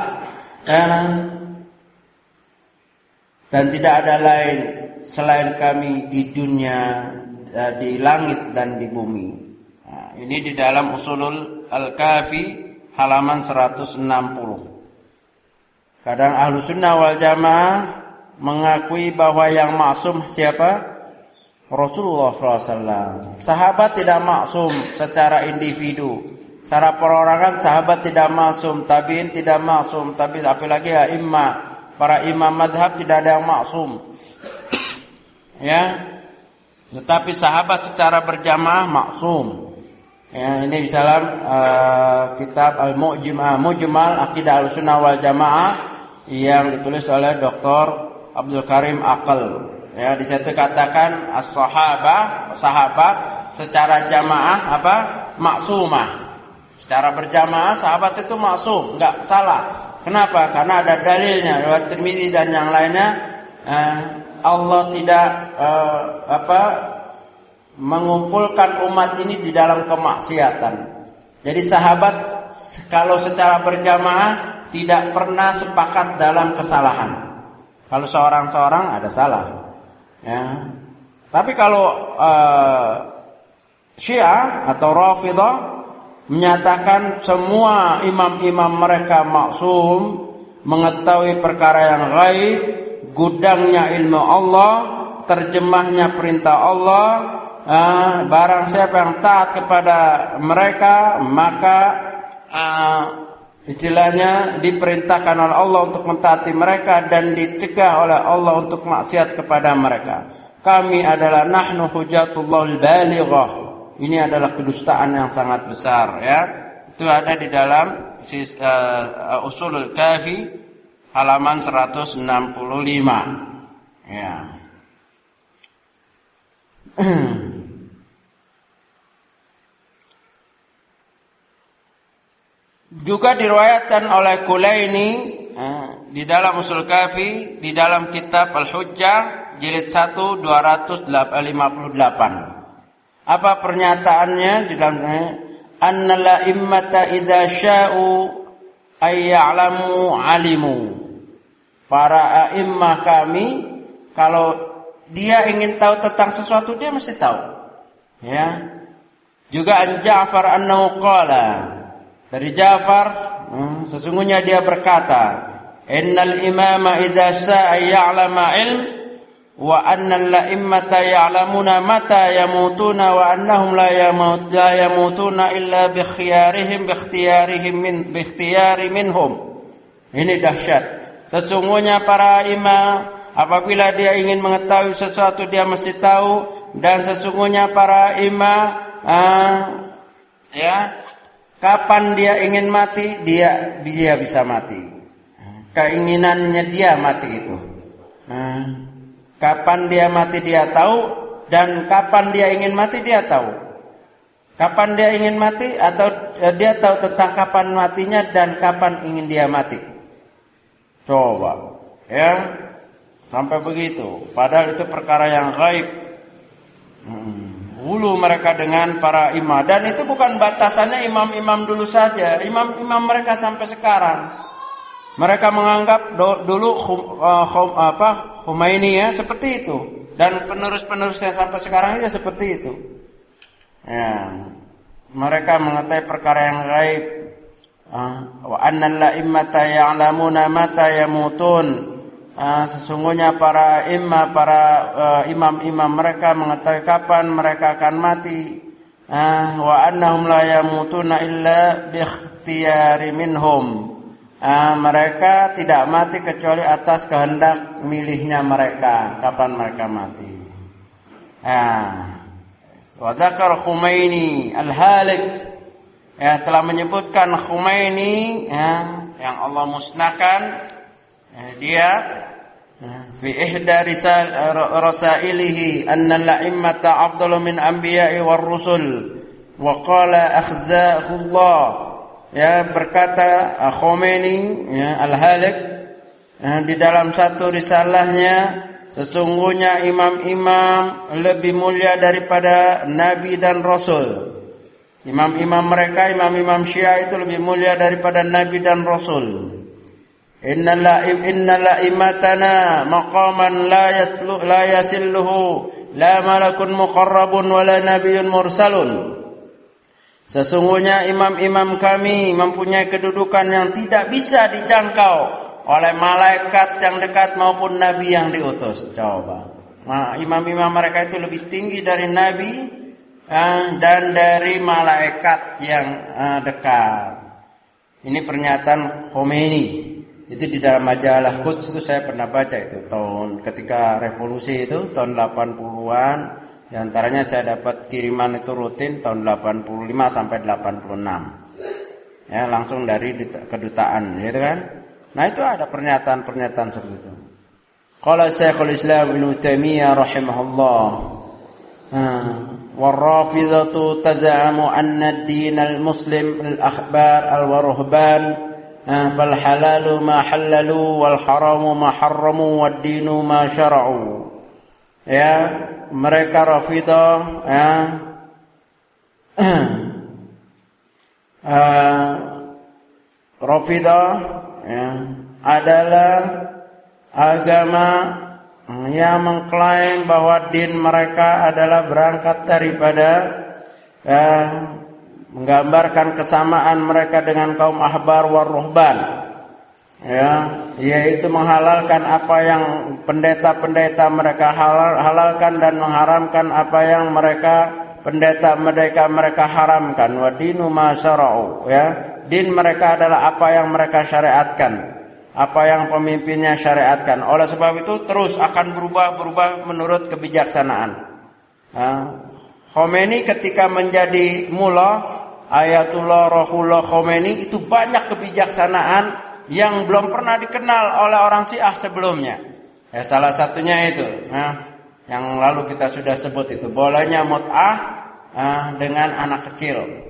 Dan tidak ada lain selain kami di dunia, di langit dan di bumi. Nah, ini di dalam Ushulul Al-Kafi halaman 160. Kadang Ahlus Sunnah wal Jamaah mengakui bahwa yang maksum siapa? Rasulullah SAW. Sahabat tidak maksum secara individu. Secara perorangan sahabat tidak maksum, tabi'in tidak maksum, tapi apalagi a'immah, para imam madhab tidak ada yang maksum. Ya. Tetapi sahabat secara berjamaah maksum. Ya, ini di dalam kitab Mujmal Aqidah Ahlussunnah wal Jamaah yang ditulis oleh Dr. Abdul Karim Aqal. Ya, di situ katakan sahabat secara jamaah maksumah. Secara berjamaah sahabat itu maksum, enggak salah. Kenapa? Karena ada dalilnya riwayat Tirmidzi dan yang lainnya. Allah tidak mengumpulkan umat ini di dalam kemaksiatan. Jadi sahabat kalau secara berjamaah tidak pernah sepakat dalam kesalahan. Kalau seorang-seorang ada salah. Ya. Tapi kalau Syiah atau Rafidhah menyatakan semua imam-imam mereka maksum, mengetahui perkara yang gaib, gudangnya ilmu Allah, terjemahnya perintah Allah. Barang siapa yang taat kepada mereka, maka istilahnya diperintahkan oleh Allah untuk mentaati mereka dan dicegah oleh Allah untuk maksiat kepada mereka. Kami adalah nahnu hujjatullahil balighah. Ini adalah kedustaan yang sangat besar, ya. Itu ada di dalam Ushulul Kafi halaman 165. Ya. Juga diriwayatkan oleh Kulaini di dalam Ushul Kafi, di dalam kitab Al-Hujjah jilid 1 258. Apa pernyataannya di dalamnya? Annal a'immata idza sya'u ay ya'lamu 'alimu. Para a'immah kami kalau dia ingin tahu tentang sesuatu dia mesti tahu. Ya. Juga an Ja'far annahu qala. Dari Ja'far sesungguhnya dia berkata, innal imama idza syaa'a ya'lama 'ilm wa annal la'immata ya'lamuna mata yamutuna wa annahum la yamutuna illa bi ikhtiyari minhum. Ini dahsyat. Sesungguhnya para imam apabila dia ingin mengetahui sesuatu dia mesti tahu, dan sesungguhnya para imam kapan dia ingin mati dia bisa mati. Keinginannya dia mati itu. Kapan dia mati dia tahu, dan kapan dia ingin mati dia tahu. Kapan dia ingin mati atau dia tahu tentang kapan matinya dan kapan ingin dia mati. Coba, ya, sampai begitu. Padahal itu perkara yang gaib. Hulu mereka dengan para imam, dan itu bukan batasannya imam-imam dulu saja. Imam-imam mereka sampai sekarang. Mereka menganggap dulu Khomeini ya seperti itu, dan penerus-penerusnya sampai sekarang aja seperti itu. Ya, mereka mengetahui perkara yang gaib. Wa annal la'immata ya'lamuna mata yamutun. Sesungguhnya para imam-imam mereka mengetahui kapan mereka akan mati. Wa annahum la yamutuna illa bi ikhtiyari minhum. Mereka tidak mati kecuali atas kehendak milihnya mereka kapan mereka mati. Wa dzakar Khomeini al-Halik, telah menyebutkan Khomeini yang Allah musnahkan, dia fi ihda rasailihi anna al-a'immata afdalu min anbiya'i war rusul wa qala akhza'ullah. Berkata Khomeini al-Halik di dalam satu risalahnya, sesungguhnya imam-imam lebih mulia daripada nabi dan rasul. Imam-imam mereka, imam-imam Syiah itu lebih mulia daripada nabi dan rasul. Innal imatana maqaman la yasilluhu la malakun muqarrabun wala nabiyyun mursalun. Sesungguhnya imam-imam kami mempunyai kedudukan yang tidak bisa dijangkau oleh malaikat yang dekat maupun nabi yang diutus. Coba. Imam-imam mereka itu lebih tinggi dari nabi dan dari malaikat yang dekat. Ini pernyataan Khomeini. Itu di dalam majalah Quds itu saya pernah baca itu ketika revolusi itu tahun 80-an. Di antaranya saya dapat kiriman itu rutin tahun 85 sampai 86. Ya, langsung dari kedutaan, gitu kan? Nah, itu ada pernyataan-pernyataan seperti itu. Qala Syekhul Islam Ibnu Taimiyah rahimahullah, "War-rafidhatu taz'amu anna ad-din al-muslim al-akhbar al-ruhban fal halalu ma halalu wal haramu ma harramu wad-dinu ma syara'u." Ya, mereka Rafidah Rafidah adalah agama yang mengklaim bahwa din mereka adalah berangkat daripada menggambarkan kesamaan mereka dengan kaum ahbar war ruhban, yaitu menghalalkan apa yang pendeta-pendeta mereka halalkan dan mengharamkan apa yang pendeta mereka haramkan. Wa dinu ma syara'u, din mereka adalah apa yang mereka syariatkan, apa yang pemimpinnya syariatkan. Oleh sebab itu terus akan berubah menurut kebijaksanaan. Khomeini ketika menjadi mula, Ayatullah Ruhullah Khomeini, itu banyak kebijaksanaan yang belum pernah dikenal oleh orang Syiah sebelumnya. Salah satunya itu, yang lalu kita sudah sebut itu, bolehnya mut'ah dengan anak kecil.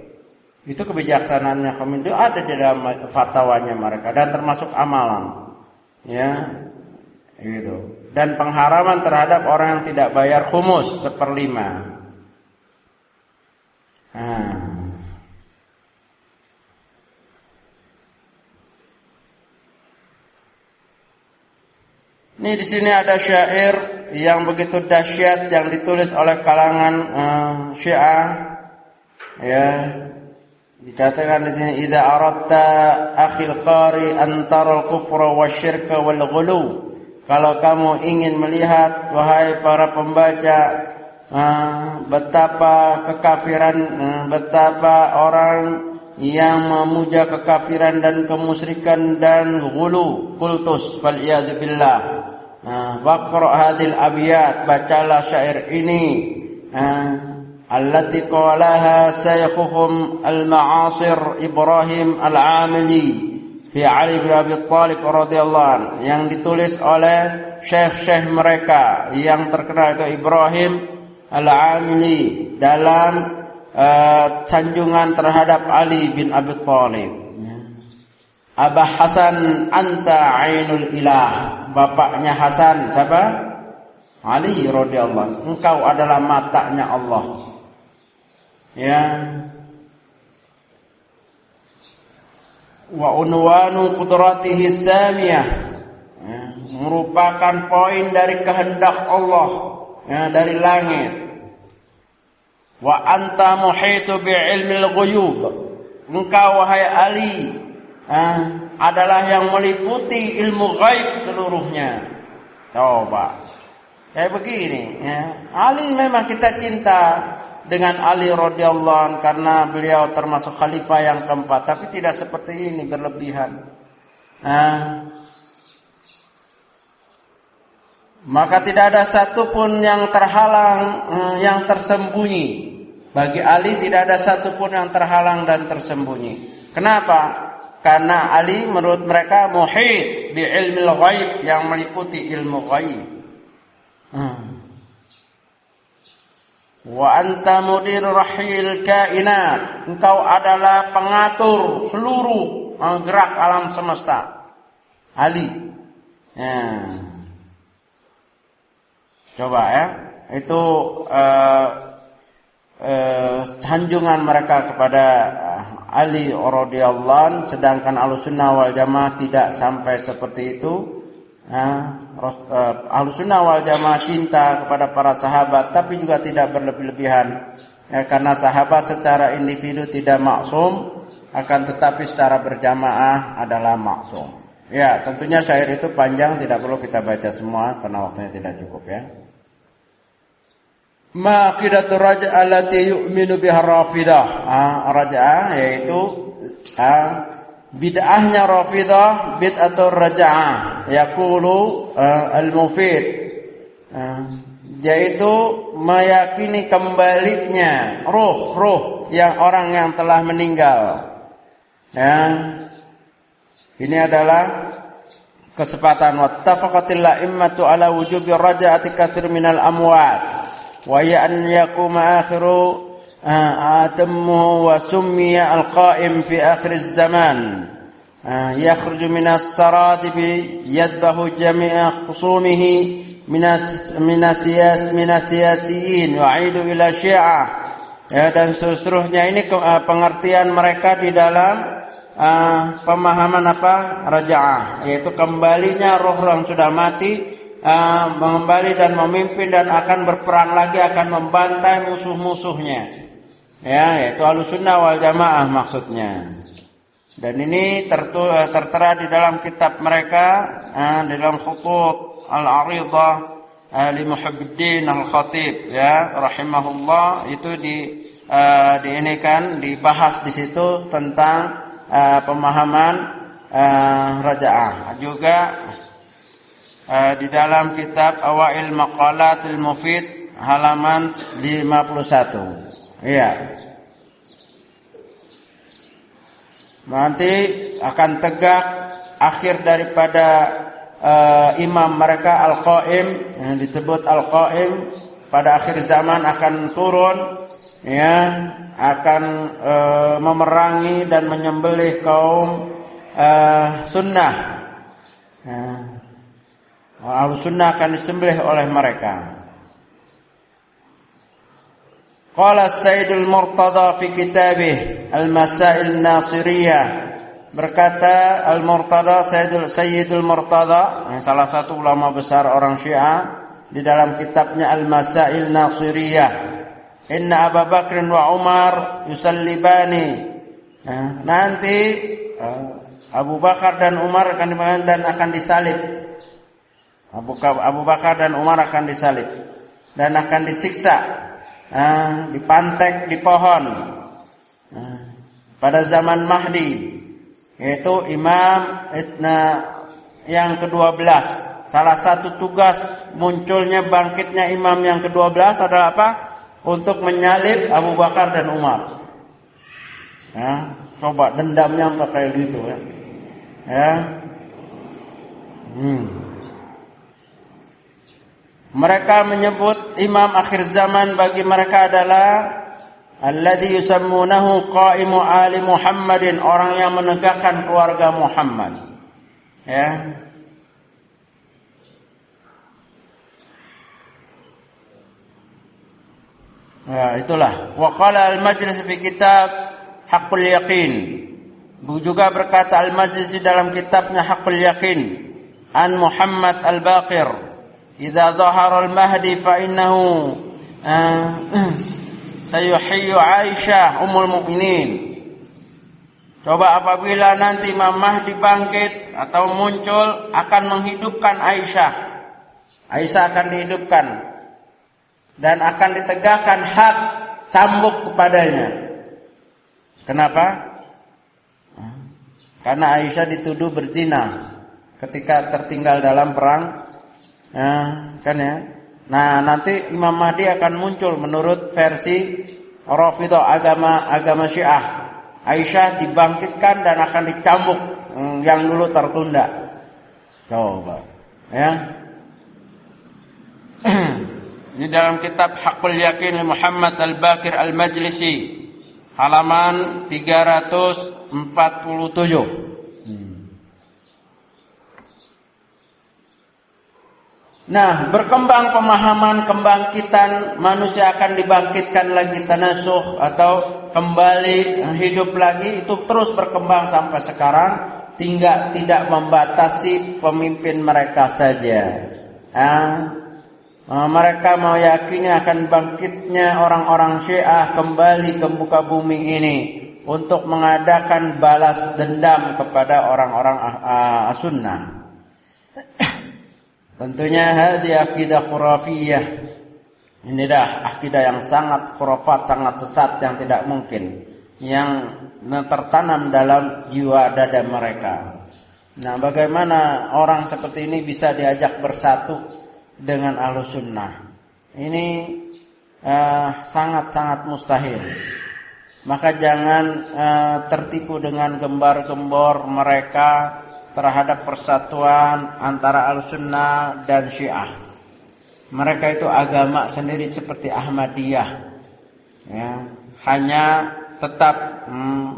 Itu kebijaksanaannya Khomeini, itu ada di dalam fatwanya mereka dan termasuk amalan. Gitu. Dan pengharaman terhadap orang yang tidak bayar khumus 1/5. Ini di sini ada syair yang begitu dahsyat yang ditulis oleh kalangan Syiah. Dikatakan di sini, idza aradta akhil qari an taral kufra wasyirka wal ghulu. Kalau kamu ingin melihat, wahai para pembaca, betapa kekafiran, betapa orang yang memuja kekafiran dan kemusyrikan dan ghulu, kultus, wal iyad billah. Waqra hadhil abyat, bacalah syair ini, allati qalaha sayyidhum al-ma'asir Ibrahim al-Amili fi Ali bin Abi Thalib radhiyallahu anhu, yang ditulis oleh syekh-syekh mereka yang terkenal itu Ibrahim Al-Amili dalam sanjungan terhadap Ali bin Abi Thalib. Abah Hasan anta ainul ilah, bapaknya Hasan siapa? Ali radhiyallahu anhu, engkau adalah matanya Allah. Wa unwanu qudratihi samiyah, merupakan poin dari kehendak Allah dari langit. Wa anta muhitu bi ilmil ghuyub, engkau wahai Ali adalah yang meliputi ilmu ghaib seluruhnya. Coba kayak begini, Ali memang kita cinta dengan Ali radhiyallahu anhu karena beliau termasuk khalifah yang keempat, tapi tidak seperti ini berlebihan. Maka tidak ada satupun yang terhalang, yang tersembunyi. Bagi Ali tidak ada satupun yang terhalang dan tersembunyi. Kenapa? Karena Ali menurut mereka muhit bi ilmil ghaib, yang meliputi ilmu ghaib. Wa anta mudir rahil kainat, engkau adalah pengatur seluruh gerak alam semesta. Ali. Coba itu sanjungan mereka kepada Ali radhiyallahu anhu, sedangkan Ahlussunnah wal Jamaah tidak sampai seperti itu. Ahlussunnah wal Jamaah cinta kepada para sahabat, tapi juga tidak berlebih-lebihan. Karena sahabat secara individu tidak maksum, akan tetapi secara berjamaah adalah maksum. Tentunya syair itu panjang, tidak perlu kita baca semua karena waktunya tidak cukup Ma qidatur raja'ah allati yu'minu biha Rafidah. Raja'ah yaitu bid'ahnya Rafidah, bid'atur raja'ah. Yaqulu al-Mufid, yaitu meyakini kembalinya ruh yang orang yang telah meninggal. Ini adalah kesepakatan wattafaqatil la'immatu ala wujubi raja'ati katsir minal amwat. Wa ya an yakuma akhiru atammu wa summiya al-qa'im fi akhir zaman yakhruju minas saradibi yadbahu jami'a khusumihi minas siyasiyin wa'idu ila syi'ah. Dan seterusnya. Ini pengertian mereka di dalam pemahaman raja'ah, yaitu kembalinya roh yang sudah mati mengembali dan memimpin dan akan berperang lagi, akan membantai musuh-musuhnya. Ya, yaitu Ahlussunnah wal Jamaah maksudnya. Dan ini tertera di dalam kitab mereka, di dalam Khutut Al-Aridah li Muhibbuddin Al-Khatib, ya, rahimahullah, itu dibahas di situ tentang pemahaman raja'ah. Juga di dalam kitab Awail Maqalatil Mufid halaman 51. Iya. Nanti akan tegak akhir daripada imam mereka Al-Qaim, yang disebut Al-Qaim, pada akhir zaman akan turun, ya, akan memerangi dan menyembelih kaum sunnah. Ahlussunnah akan disembelih oleh mereka. Qala Sayyidul Murtada fi kitabih Al-Masail Nasiriyah, berkata Al-Murtada, Sayyidul Murtada, salah satu ulama besar orang Syiah, di dalam kitabnya Al-Masail Nasiriyah, inna Abu Bakr wa Umar yusallibani, nanti Abu Bakar dan Umar akan dimakan dan akan disalib. Abu Bakar dan Umar akan disalib dan akan disiksa, dipantek di pohon pada zaman Mahdi, yaitu imam yang ke-12. Salah satu tugas munculnya bangkitnya imam yang ke-12 adalah apa? Untuk menyalib Abu Bakar dan Umar. Ya, coba dendamnya enggak kayak gitu, ya. Ya. Mereka menyebut imam akhir zaman bagi mereka adalah alladzi yusammunahu qaimu ali Muhammadin, orang yang menegakkan keluarga Muhammad. Ya. Ya, itulah. Wa qala al-Majlisi fi kitab Haqqul Yaqin. Juga berkata al-Majlisi dalam kitabnya Haqqul Yaqin an Muhammad al-Baqir, idza dhahara al-Mahdi fa innahu sayuhiyyu Aisyah ummul mukminin. Coba apabila nanti Imam Mahdi bangkit atau muncul, akan menghidupkan Aisyah. Aisyah akan dihidupkan dan akan ditegakkan hak cambuk kepadanya. Kenapa? Karena Aisyah dituduh berzina ketika tertinggal dalam perang. Kan ya. Nah, nanti Imam Mahdi akan muncul menurut versi Rafidhah, agama Syiah. Aisyah dibangkitkan dan akan dicambuk yang dulu tertunda. Coba, ya. Ini dalam kitab Haqqul Yaqin Muhammad Al-Baqir Al-Majlisi halaman 347. Nah, berkembang pemahaman kebangkitan manusia akan dibangkitkan lagi, tanasuh atau kembali hidup lagi, itu terus berkembang sampai sekarang, tidak membatasi pemimpin mereka saja. Mereka meyakini akan bangkitnya orang-orang Syiah kembali ke muka bumi ini untuk mengadakan balas dendam kepada orang-orang Sunnah. Tentunya hadhihi akidah khurafiyah. Ini dah akidah yang sangat khurafat, sangat sesat, yang tidak mungkin, yang tertanam dalam jiwa dada mereka. Nah, bagaimana orang seperti ini bisa diajak bersatu dengan Ahlussunnah? Ini sangat-sangat mustahil. Maka jangan tertipu dengan gembar-gembor mereka terhadap persatuan antara Ahlussunnah dan Syiah. Mereka itu agama sendiri seperti Ahmadiyah, ya, hanya tetap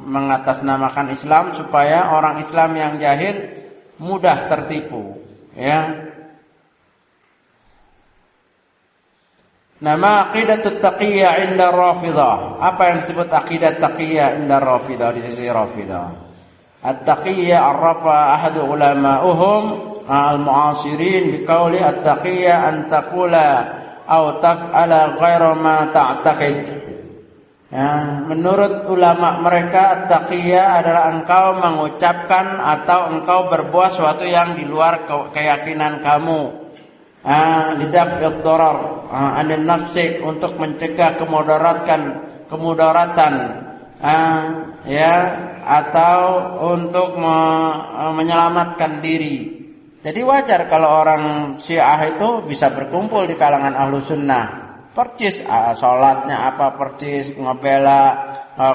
mengatasnamakan Islam supaya orang Islam yang jahil mudah tertipu, ya. Nama aqidatut taqiyya inda Rafidhah. Apa yang disebut aqidat taqiyya inda Rafidhah, di sisi Rafidhah? At-taqiyya arrafa ahadu ulama'uhum al-mu'asirin biqauli at-taqiyya an taqula aw taf'ala ghairu ma ta'taqid. Ya, menurut ulama mereka at-taqiyya adalah engkau mengucapkan atau engkau berbuat sesuatu yang di luar keyakinan kamu. Lidaf'id darar anil nafsik, untuk mencegah kemudaratan ya, atau untuk menyelamatkan diri. Jadi wajar kalau orang Syiah itu bisa berkumpul di kalangan ahlu sunnah. Percis sholatnya apa, percis ngebela,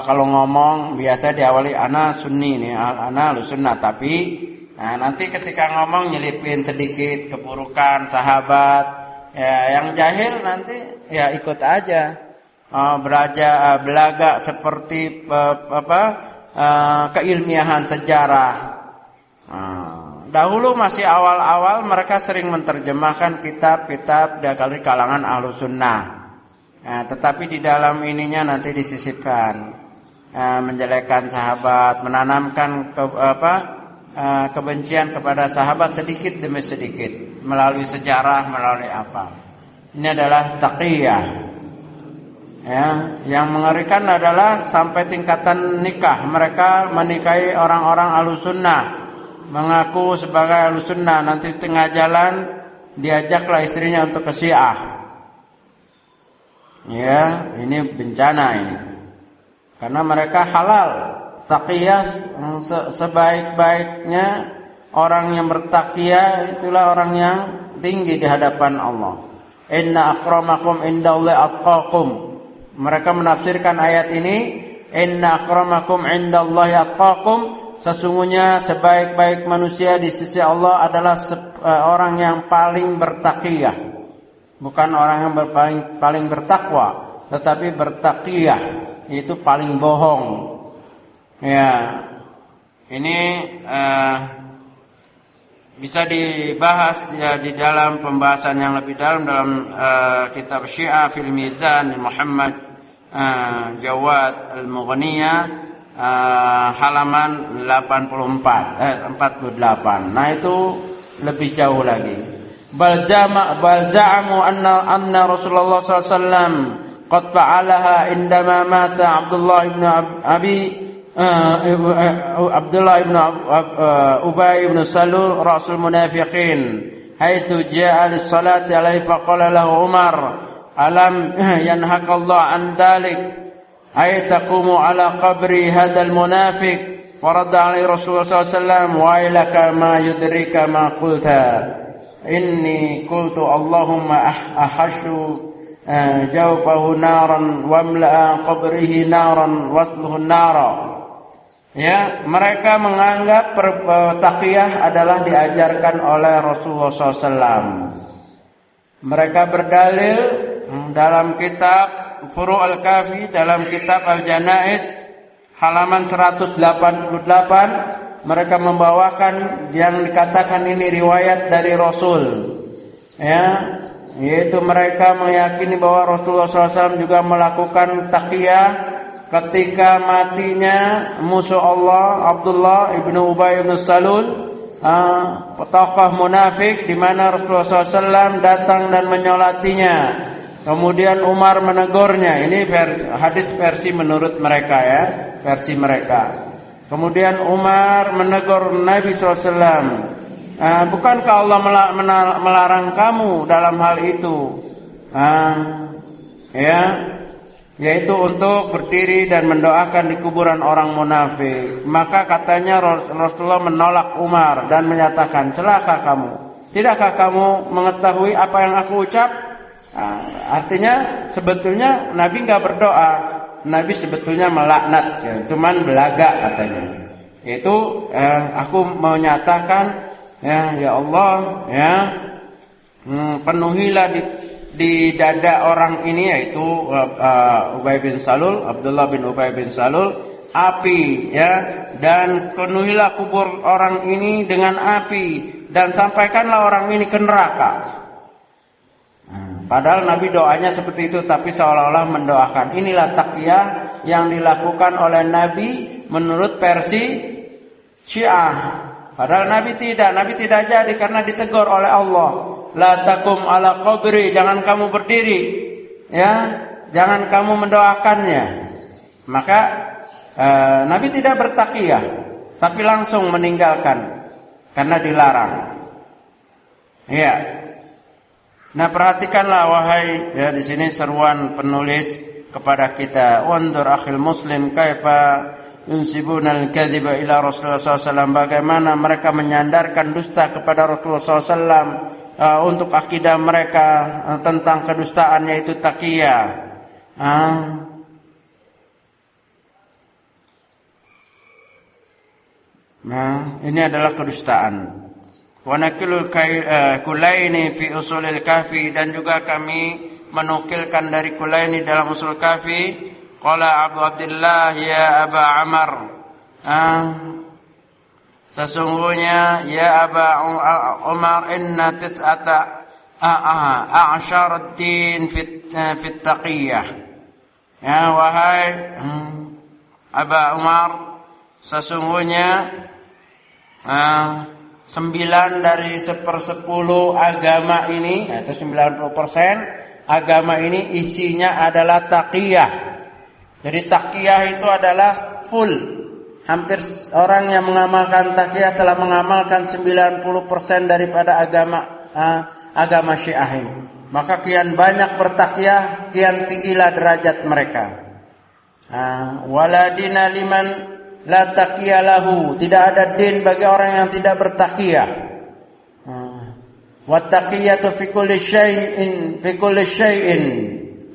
kalau ngomong biasa diawali ana sunni nih, ana ahlu sunnah, tapi nanti ketika ngomong nyelipin sedikit keburukan sahabat, ya, yang jahil nanti ya ikut aja, belaga seperti keilmiahan sejarah. Dahulu masih awal-awal mereka sering menerjemahkan kitab-kitab dari kalangan ahlu sunnah. Tetapi di dalam ininya nanti disisipkan, menjelekkan sahabat, menanamkan kebencian kepada sahabat sedikit demi sedikit, melalui sejarah, melalui apa. Ini adalah taqiyah. Ya, yang mengerikan adalah sampai tingkatan nikah. Mereka menikahi orang-orang ahlu sunnah, mengaku sebagai ahlu sunnah, nanti tengah jalan diajaklah istrinya untuk ke Syiah. Ya, ini bencana ini. Karena mereka halal. Taqiyah, sebaik-baiknya orang yang bertaqiyah itulah orang yang tinggi di hadapan Allah. Inna akramakum indallahi atqakum. Mereka menafsirkan ayat ini, inna akramakum indallahi atqakum, sesungguhnya sebaik-baik manusia di sisi Allah adalah orang yang paling bertaqiyah. Bukan orang yang paling bertakwa, tetapi bertaqiyah, itu paling bohong. Ya, ini bisa dibahas ya, di dalam pembahasan yang lebih dalam kitab Syiah fil Mizan Muhammad Jawad Al-Mughniyah, halaman 48. Nah, itu lebih jauh lagi. Bal za'amu anna Rasulullah sallallahu alaihi wasallam qad fa'alaha indama mata Abdullah ibn Ubay ibn Salul rasul munafiqin, haitsu jaa lis-salati alaihi faqala lahu Umar alam yanhaqallahu an dhalik ay taqumu ala qabri hadzal munafiq, farada alaihi Rasulullah sallallahu alaihi wasallam wa ilaka ma yudrika ma qulta inni qultu Allahumma ahashu jawfahu naran wa amla'a qabrihi naran watluhu nara. Ya, mereka menganggap taqiyah adalah diajarkan oleh Rasulullah SAW. Mereka berdalil dalam kitab Furu' al-Kafi, dalam kitab Al-Janaiz halaman 188, mereka membawakan yang dikatakan ini riwayat dari Rasul. Ya, yaitu mereka meyakini bahwa Rasulullah SAW juga melakukan taqiyah ketika matinya musuh Allah Abdullah ibnu Ubay ibnu Salul, tokoh munafik, di mana Rasulullah SAW datang dan menyolatinya. Kemudian Umar menegurnya. Ini hadis versi menurut mereka, ya, versi mereka. Kemudian Umar menegur Nabi SAW. Bukankah Allah melarang kamu dalam hal itu? Yaitu untuk berdiri dan mendoakan di kuburan orang munafik. Maka katanya Rasulullah menolak Umar dan menyatakan, celaka kamu. Tidakkah kamu mengetahui apa yang aku ucap? Artinya sebetulnya Nabi enggak berdoa. Nabi sebetulnya melaknat, ya, cuman belaga katanya. Yaitu aku menyatakan, ya Allah, ya, penuhilah di dada orang ini, yaitu Ubay bin Salul, Abdullah bin Ubay bin Salul, api, ya, dan penuhilah kubur orang ini dengan api, dan sampaikanlah orang ini ke neraka. Padahal Nabi doanya seperti itu, tapi seolah-olah mendoakan. Inilah taqiyah yang dilakukan oleh Nabi menurut versi Syiah. Padahal Nabi tidak jadi karena ditegur oleh Allah. La takum ala qabri, jangan kamu berdiri, ya, jangan kamu mendoakannya. Maka Nabi tidak bertakiyah, tapi langsung meninggalkan karena dilarang. Ya. Nah, perhatikanlah wahai, ya, di sini seruan penulis kepada kita. Wandur akhil muslim kaifa yunsibuna al-kadhiba ila Rasulullah SAW, bagaimana mereka menyandarkan dusta kepada Rasulullah SAW untuk akidah mereka tentang kedustaan, yaitu taqiyah. Nah, ini adalah kedustaan. Wa nakilul Kulaini fi usulil kafi, dan juga kami menukilkan dari Kulaini dalam usul kafi. Qala Abu Abdullah ya Aba Amr, sesungguhnya ya Aba Umar, inna tis'ata a'syar ad-din fit taqiyah. Ya wahai Aba Umar, sesungguhnya 9 dari 1/10 agama ini, atau 90% agama ini isinya adalah taqiyah. Jadi taqiyah itu adalah full. Hampir orang yang mengamalkan taqiyah telah mengamalkan 90% daripada agama Syiah ini. Maka kian banyak bertaqiyah, kian tinggilah derajat mereka. Waladina liman la taqiyah lahu, tidak ada din bagi orang yang tidak bertaqiyah. Wa taqiyatu fi kulli syai'in,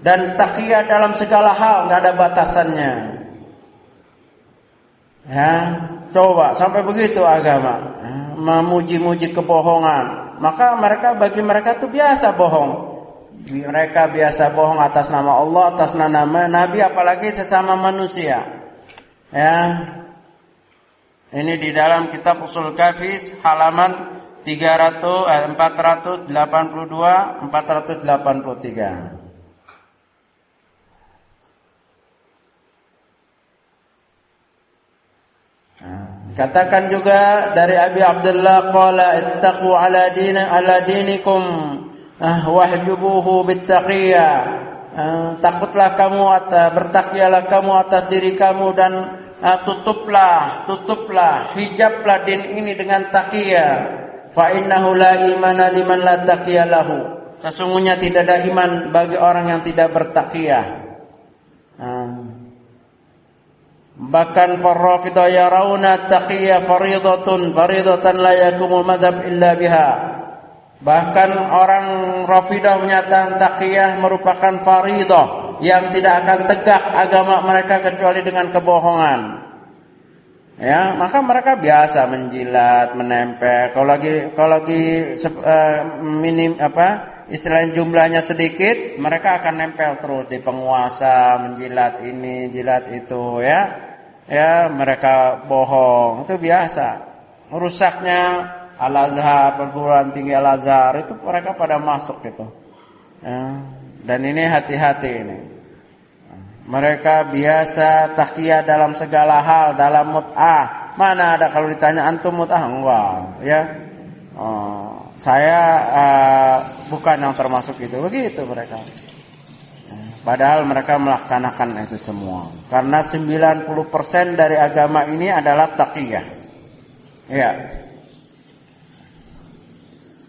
dan taqiyah dalam segala hal, enggak ada batasannya. Ya, coba sampai begitu agama, memuji-muji kebohongan. Maka bagi mereka itu biasa bohong. Mereka biasa bohong atas nama Allah, atas nama Nabi, apalagi sesama manusia. Ya. Ini di dalam kitab Ushul Kafi halaman 482 483. Katakan juga dari Abi Abdullah qala ittaqu ala dinikum wahjubuhu bittaqiyah. Takutlah kamu bertakyalah kamu atas diri kamu, dan tutuplah, hijablah din ini dengan taqiyah. Fa innahu la imana liman la taqiyah lahu. Sesungguhnya tidak ada iman bagi orang yang tidak bertaqiyah. Bahkan Rafidah yarawna taqiyah faridatan la yakumul madhab illa biha. Bahkan orang Rafidah menyatakan taqiyah merupakan faridah yang tidak akan tegak agama mereka kecuali dengan kebohongan. Ya, maka mereka biasa menjilat, menempel. Kalau lagi minim istilahnya jumlahnya sedikit, mereka akan nempel terus di penguasa, menjilat ini, jilat itu, ya. Ya, mereka bohong, itu biasa. Rusaknya Al-Azhar, perguruan tinggi Al-Azhar, itu mereka pada masuk gitu. Ya. Dan ini hati-hati ini. Mereka biasa taqiyah dalam segala hal, dalam mut'ah. Mana ada kalau ditanya antum mut'ah? Enggak, ya. Saya bukan yang termasuk itu. Begitu mereka. Padahal mereka melaksanakan itu semua. Karena 90% dari agama ini adalah taqiyah. Ya.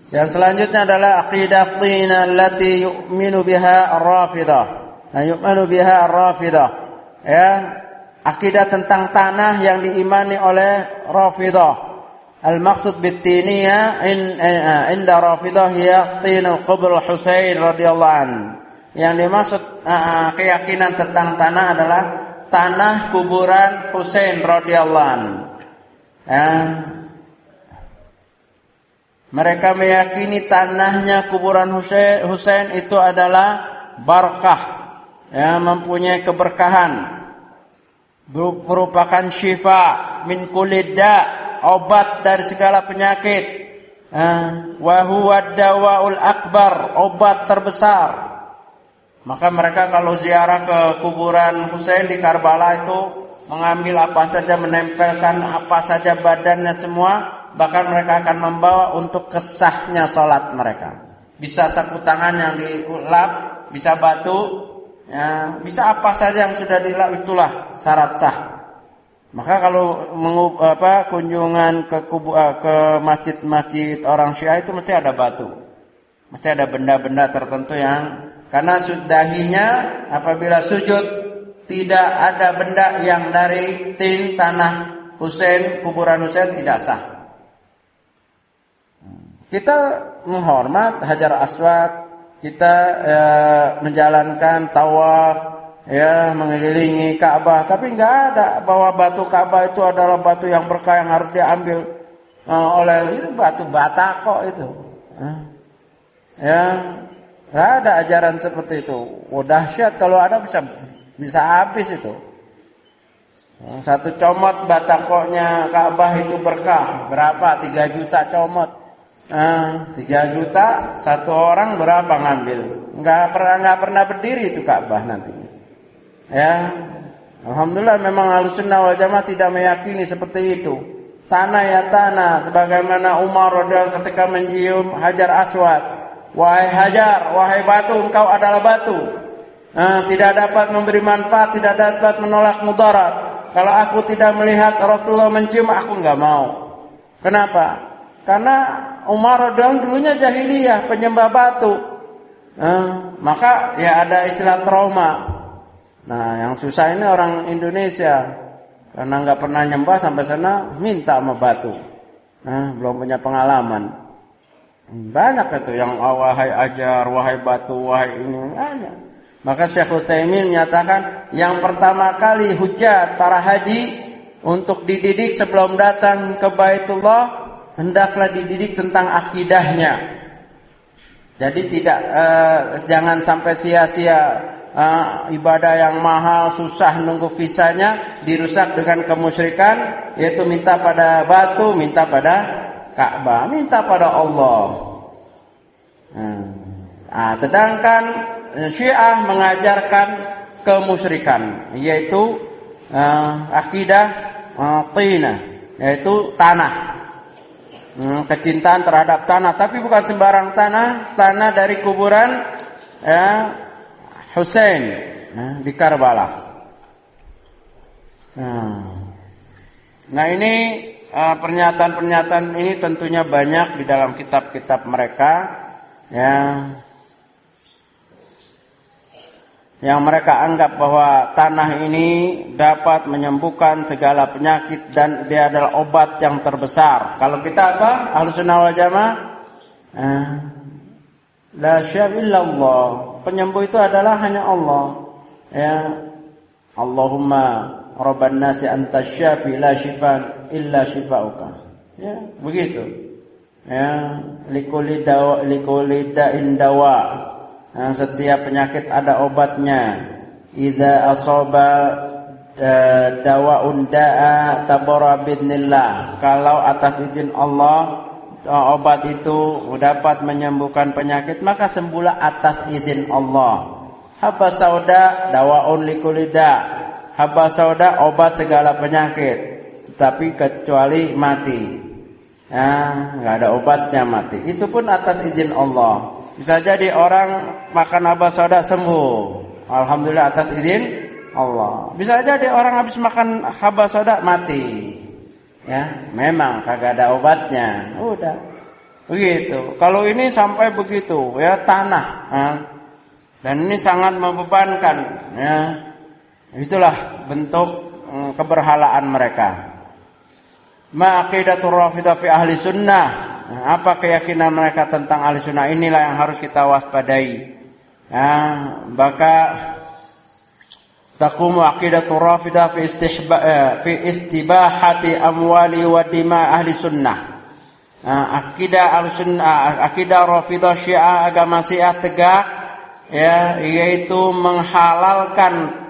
Yang selanjutnya adalah aqidah qina allati yu'minu biha ar-Rafidah. Yu'minu biha ar-Rafidah. Ya, akidah tentang tanah yang diimani oleh Rafidah. Al-maqsud bit-tiniyah inda Rafidah hiya tinul qabr Husain radhiyallahu an. Yang dimaksud keyakinan tentang tanah adalah tanah kuburan Husain radhiyallahu an. Ya. Mereka meyakini tanahnya kuburan Husain itu adalah barakah, ya, mempunyai keberkahan, merupakan syifa min kulli da', obat dari segala penyakit, wa huwa dawaul akbar, obat terbesar. Maka mereka kalau ziarah ke kuburan Husain di Karbala itu mengambil apa saja, menempelkan apa saja badannya semua, bahkan mereka akan membawa untuk kesahnya sholat mereka. Bisa sapu tangan yang dilap, bisa batu, ya, bisa apa saja yang sudah dilap, itulah syarat sah. Maka kalau kunjungan ke masjid-masjid orang Syiah itu mesti ada batu. Mesti ada benda-benda tertentu yang karena dahinya apabila sujud tidak ada benda yang dari tin tanah Husain, kuburan Husain tidak sah. Kita menghormat Hajar Aswad, kita menjalankan tawaf, ya, mengelilingi Ka'bah, tapi enggak ada bahwa batu Ka'bah itu adalah batu yang berkah yang harus diambil oleh itu batu bata kok itu. Ya, enggak ada ajaran seperti itu. Oh, dahsyat kalau ada bisa habis itu. Satu comot batakoknya Ka'bah itu berkah. Berapa? 3 juta comot. 3 juta satu orang berapa ngambil? Enggak pernah berdiri itu Ka'bah nanti. Ya, alhamdulillah memang Ahlussunnah wal Jamaah tidak meyakini seperti itu. Tanah ya tanah, sebagaimana Umar radhiyallahu ketika mencium Hajar Aswad, wahai Hajar, wahai batu, engkau adalah batu. Tidak dapat memberi manfaat, tidak dapat menolak mudarat. Kalau aku tidak melihat Rasulullah mencium, aku enggak mau. Kenapa? Karena Umar radhiyallahu dulunya jahiliyah, penyembah batu. Maka ya ada istilah trauma. Nah, yang susah ini orang Indonesia karena nggak pernah nyembah sampai sana minta sama batu. Belum punya pengalaman. Banyak itu yang wahai ajar, wahai batu, wahai ini. Banyak. Maka Syekh Utsaimin menyatakan yang pertama kali hujat para haji untuk dididik sebelum datang ke Baitullah hendaklah dididik tentang akidahnya. Jadi jangan sampai sia-sia ibadah yang mahal, susah nunggu visanya dirusak dengan kemusyrikan, yaitu minta pada batu, minta pada Ka'bah, minta pada Allah. Sedangkan Syiah mengajarkan kemusyrikan, yaitu akidah tinah, yaitu tanah. Kecintaan terhadap tanah, tapi bukan sembarang tanah dari kuburan Husain di Karbala. Nah ini pernyataan-pernyataan ini tentunya banyak di dalam kitab-kitab mereka, ya, yang mereka anggap bahwa tanah ini dapat menyembuhkan segala penyakit dan dia adalah obat yang terbesar. Kalau kita apa? Ahlussunnah wal Jamaah, la syafia illallah. Penyembuh itu adalah hanya Allah. Ya, Allahumma rabban nasi anta syafi la shifa illa shifauka. Ya, begitu. Ya, likulli da'in dawa. Setiap penyakit ada obatnya. Idza asaba dawa'un da'a tabara bi'idznillah. Kalau atas izin Allah obat itu dapat menyembuhkan penyakit, maka sembuhlah atas izin Allah. Habba sauda dawa'un likulli da'. Habba sauda obat segala penyakit, tetapi kecuali mati. Enggak ada obatnya mati. Itu pun atas izin Allah. Bisa jadi orang makan habba sauda sembuh, alhamdulillah atas izin Allah. Bisa jadi orang habis makan habba sauda mati. Ya, memang kagak ada obatnya. Udah. Begitu. Kalau ini sampai begitu, ya, tanah. Dan ini sangat membebankan, ya. Itulah bentuk keberhalaan mereka. Ma aqidatur Rafidah fi ahli sunnah. Apa keyakinan mereka tentang ahli sunnah? Inilah yang harus kita waspadai. Maka taqumu aqidatur Rafidah fi istibahati amwali wa dima ahli sunnah. Akidah ahli sunnah, akidah Rafidah Syiah, agama Syiah tegak, ya, yaitu menghalalkan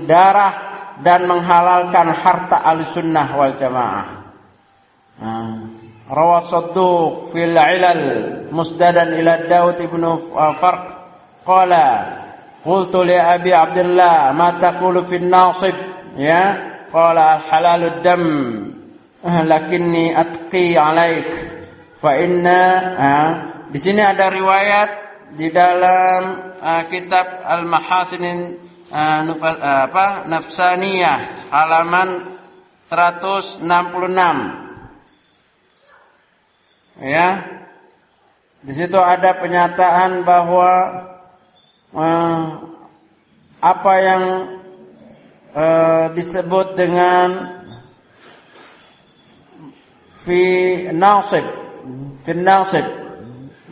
darah dan menghalalkan harta ahli sunnah wal jamaah. Rawasadduq fil ilal musdadan ila Daud ibn Farq qala qultu li Abi Abdullah ma taqulu fil nasib, ya, qala al halalud dam lakinni atqi alaik fa inna. Di sini ada riwayat di dalam kitab Al-Mahasin Nafsaniyah halaman 166. Ya. Di situ ada pernyataan bahwa apa yang disebut dengan fi nasib.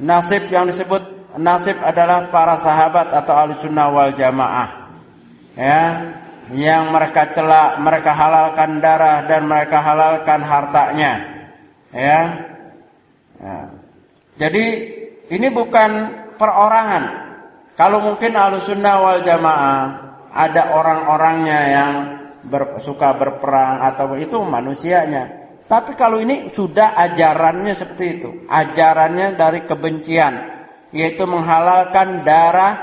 Nasib yang disebut nasib adalah para sahabat atau ahlussunnah wal jamaah. Ya, yang mereka celak, mereka halalkan darah dan mereka halalkan hartanya. Ya. Jadi ini bukan perorangan. Kalau mungkin ahlussunnah wal jamaah ada orang-orangnya yang suka berperang atau itu manusianya. Tapi kalau ini sudah ajarannya seperti itu. Ajarannya dari kebencian. Yaitu menghalalkan darah,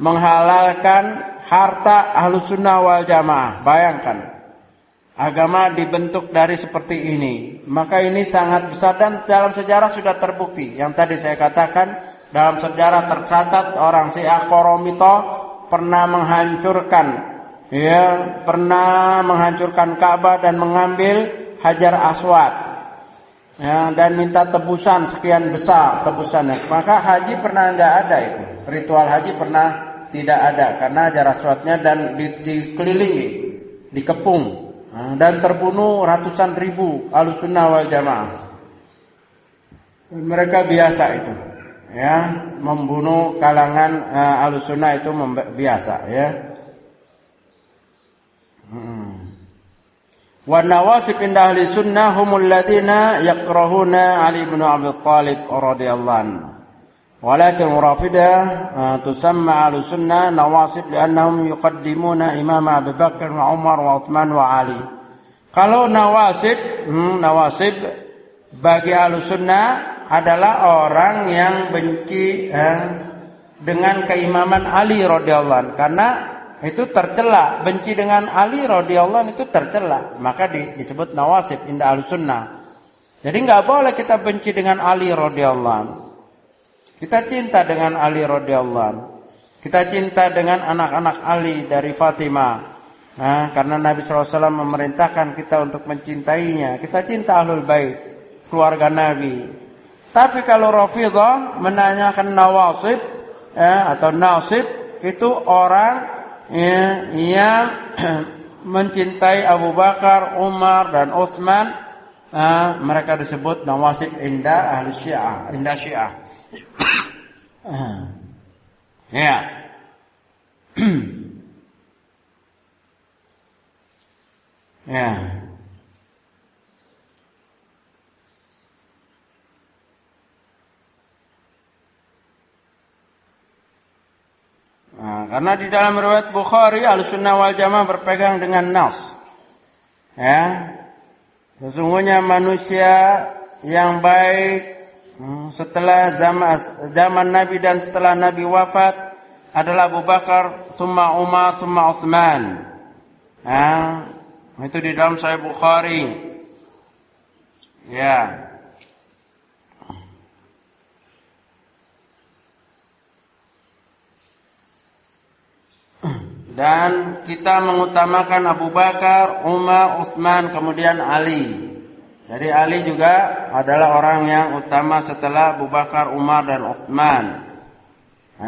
menghalalkan harta ahlussunnah wal jamaah. Bayangkan. Agama dibentuk dari seperti ini. Maka ini sangat besar dan dalam sejarah sudah terbukti. Yang tadi saya katakan dalam sejarah tercatat orang Syiah Qoromito pernah menghancurkan Ka'bah dan mengambil Hajar Aswad. Ya, dan minta tebusan sekian besar tebusannya. Maka haji pernah enggak ada itu. Ritual haji pernah tidak ada karena Hajar Aswadnya dan dikelilingi, dikepung. Dan terbunuh ratusan ribu ahlussunnah wal jamaah. Mereka biasa itu, ya, membunuh kalangan ahlussunnah itu biasa, ya. Wa nawasib inda ahli sunnah humul ladina yakrahuna Ali bin Abi Thalib radhiyallahu anhu. Walakin Rafidah tusamma ahli sunnah nawasib li'annahum yuqaddimuna Imam Abu Bakar wa Umar wa Uthman wa Ali. Kalau nawasib bagi ahli sunnah adalah orang yang benci dengan keimaman Ali radhiyallahu anhu karena itu tercela, benci dengan Ali radhiyallahu anhu itu tercela, maka disebut nawasib inda ahlussunnah. Jadi enggak boleh kita benci dengan Ali radhiyallahu anhu. Kita cinta dengan Ali radhiyallahu anhu. Kita cinta dengan anak-anak Ali dari Fatimah. Karena Nabi SAW memerintahkan kita untuk mencintainya. Kita cinta ahlul bait, keluarga Nabi. Tapi kalau Rafidhah menanyakan nawasib atau nasib, itu orang yang mencintai Abu Bakar, Umar dan Uthman, mereka disebut nawasib inda ahli Syiah, inda Syiah. Ya. Ya. Karena di dalam riwayat Bukhari Ahlussunnah wal Jamaah berpegang dengan nas. Ya. Sesungguhnya manusia yang baik setelah zaman Nabi dan setelah Nabi wafat adalah Abu Bakar, summa Umar, summa Utsman. Itu di dalam Sahih Bukhari. Ya. Dan kita mengutamakan Abu Bakar, Umar, Utsman, kemudian Ali. Jadi Ali juga adalah orang yang utama setelah Abu Bakar, Umar dan Utsman.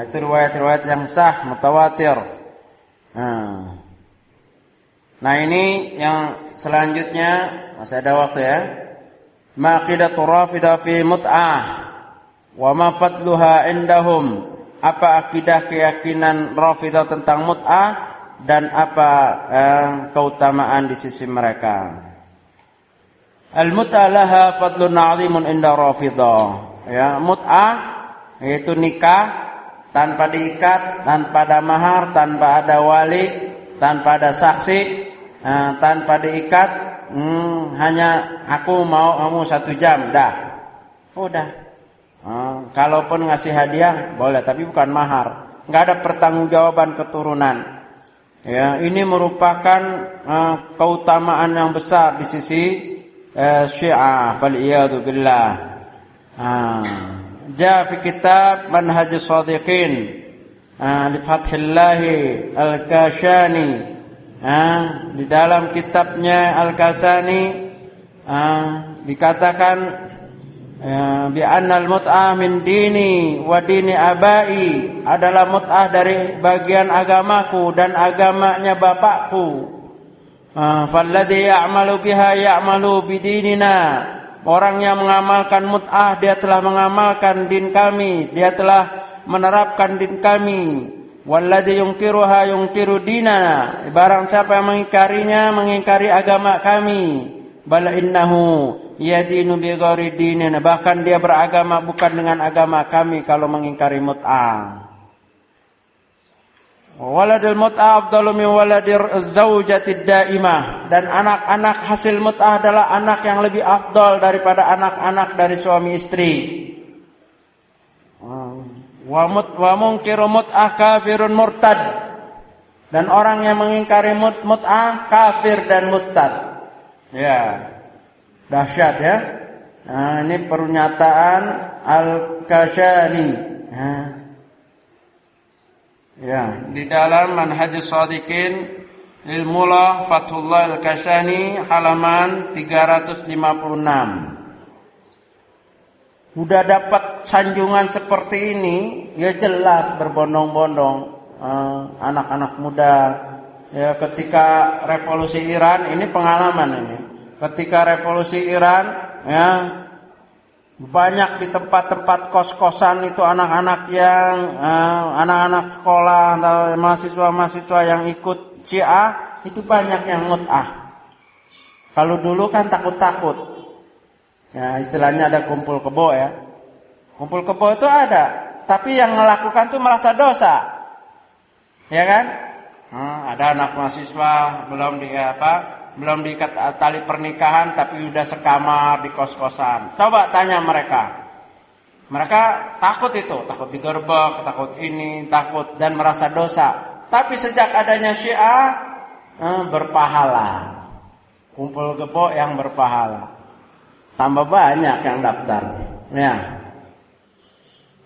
Itu riwayat-riwayat yang sah, mutawatir. Nah ini yang selanjutnya, masih ada waktu ya. Maqidatu Rafidah fi mut'ah wa ma fadluha indahum. Apa akidah keyakinan Rafidah tentang mut'ah dan apa keutamaan di sisi mereka. Al-mut'ah laha fadlun 'azimun inda Rafidah. Ya, mut'ah yaitu nikah tanpa diikat, tanpa ada mahar, tanpa ada wali, tanpa ada saksi, tanpa diikat, hanya aku mau kamu 1 jam, dah. Udah. Kalaupun ngasih hadiah boleh, tapi bukan mahar. Enggak ada pertanggungjawaban keturunan. Ya, ini merupakan keutamaan yang besar di sisi Syiah, fal'iyadu billah. Jaa fi kitab Manhaj Shadiqin li Fathillahi Al-Kashani, di dalam kitabnya Al-Kasani dikatakan bi annal mut'ah min dini wa dini abai, adalah mut'ah dari bagian agamaku dan agamanya bapakku. Falladhi ya'malu biha ya'malu bidinina, orang yang mengamalkan mut'ah dia telah mengamalkan din kami, dia telah menerapkan din kami. Walladhi yungkiruha yungkiru dinana, barang siapa yang mengingkarinya mengingkari agama kami. Bala innahu yadinu bi ghairi dinina, bahkan dia beragama bukan dengan agama kami kalau mengingkari mut'ah. Waladul mut'ah afdalu min waladir zaujatid daimah, dan anak-anak hasil mut'ah adalah anak yang lebih afdal daripada anak-anak dari suami istri. Wa munkiru mut'ah kafirun murtad, dan orang yang mengingkari mut'ah kafir dan murtad. Ya, dahsyat ya. Nah, ini pernyataan Al-Kashani. Ya, di dalam Manhaj Shadiqin lil Mullah Fathullah Al-Kashani halaman 356. Udah dapat sanjungan seperti ini, ya jelas berbondong-bondong anak-anak muda. Ya, ketika revolusi Iran, ini pengalaman ini. Ketika revolusi Iran, ya, banyak di tempat-tempat kos-kosan itu anak-anak yang anak-anak sekolah atau mahasiswa-mahasiswa yang ikut Syiah itu banyak yang mut'ah. Kalau dulu kan takut-takut. Ya, istilahnya ada kumpul kebo ya. Kumpul kebo itu ada, tapi yang melakukan tuh merasa dosa. Ya kan? Ada anak mahasiswa belum diikat tali pernikahan tapi udah sekamar di kos-kosan. Coba tanya mereka. Mereka takut itu, takut digerebek, takut ini, takut dan merasa dosa. Tapi sejak adanya Syiah berpahala. Kumpul kebo yang berpahala. Tambah banyak yang daftar. Ya.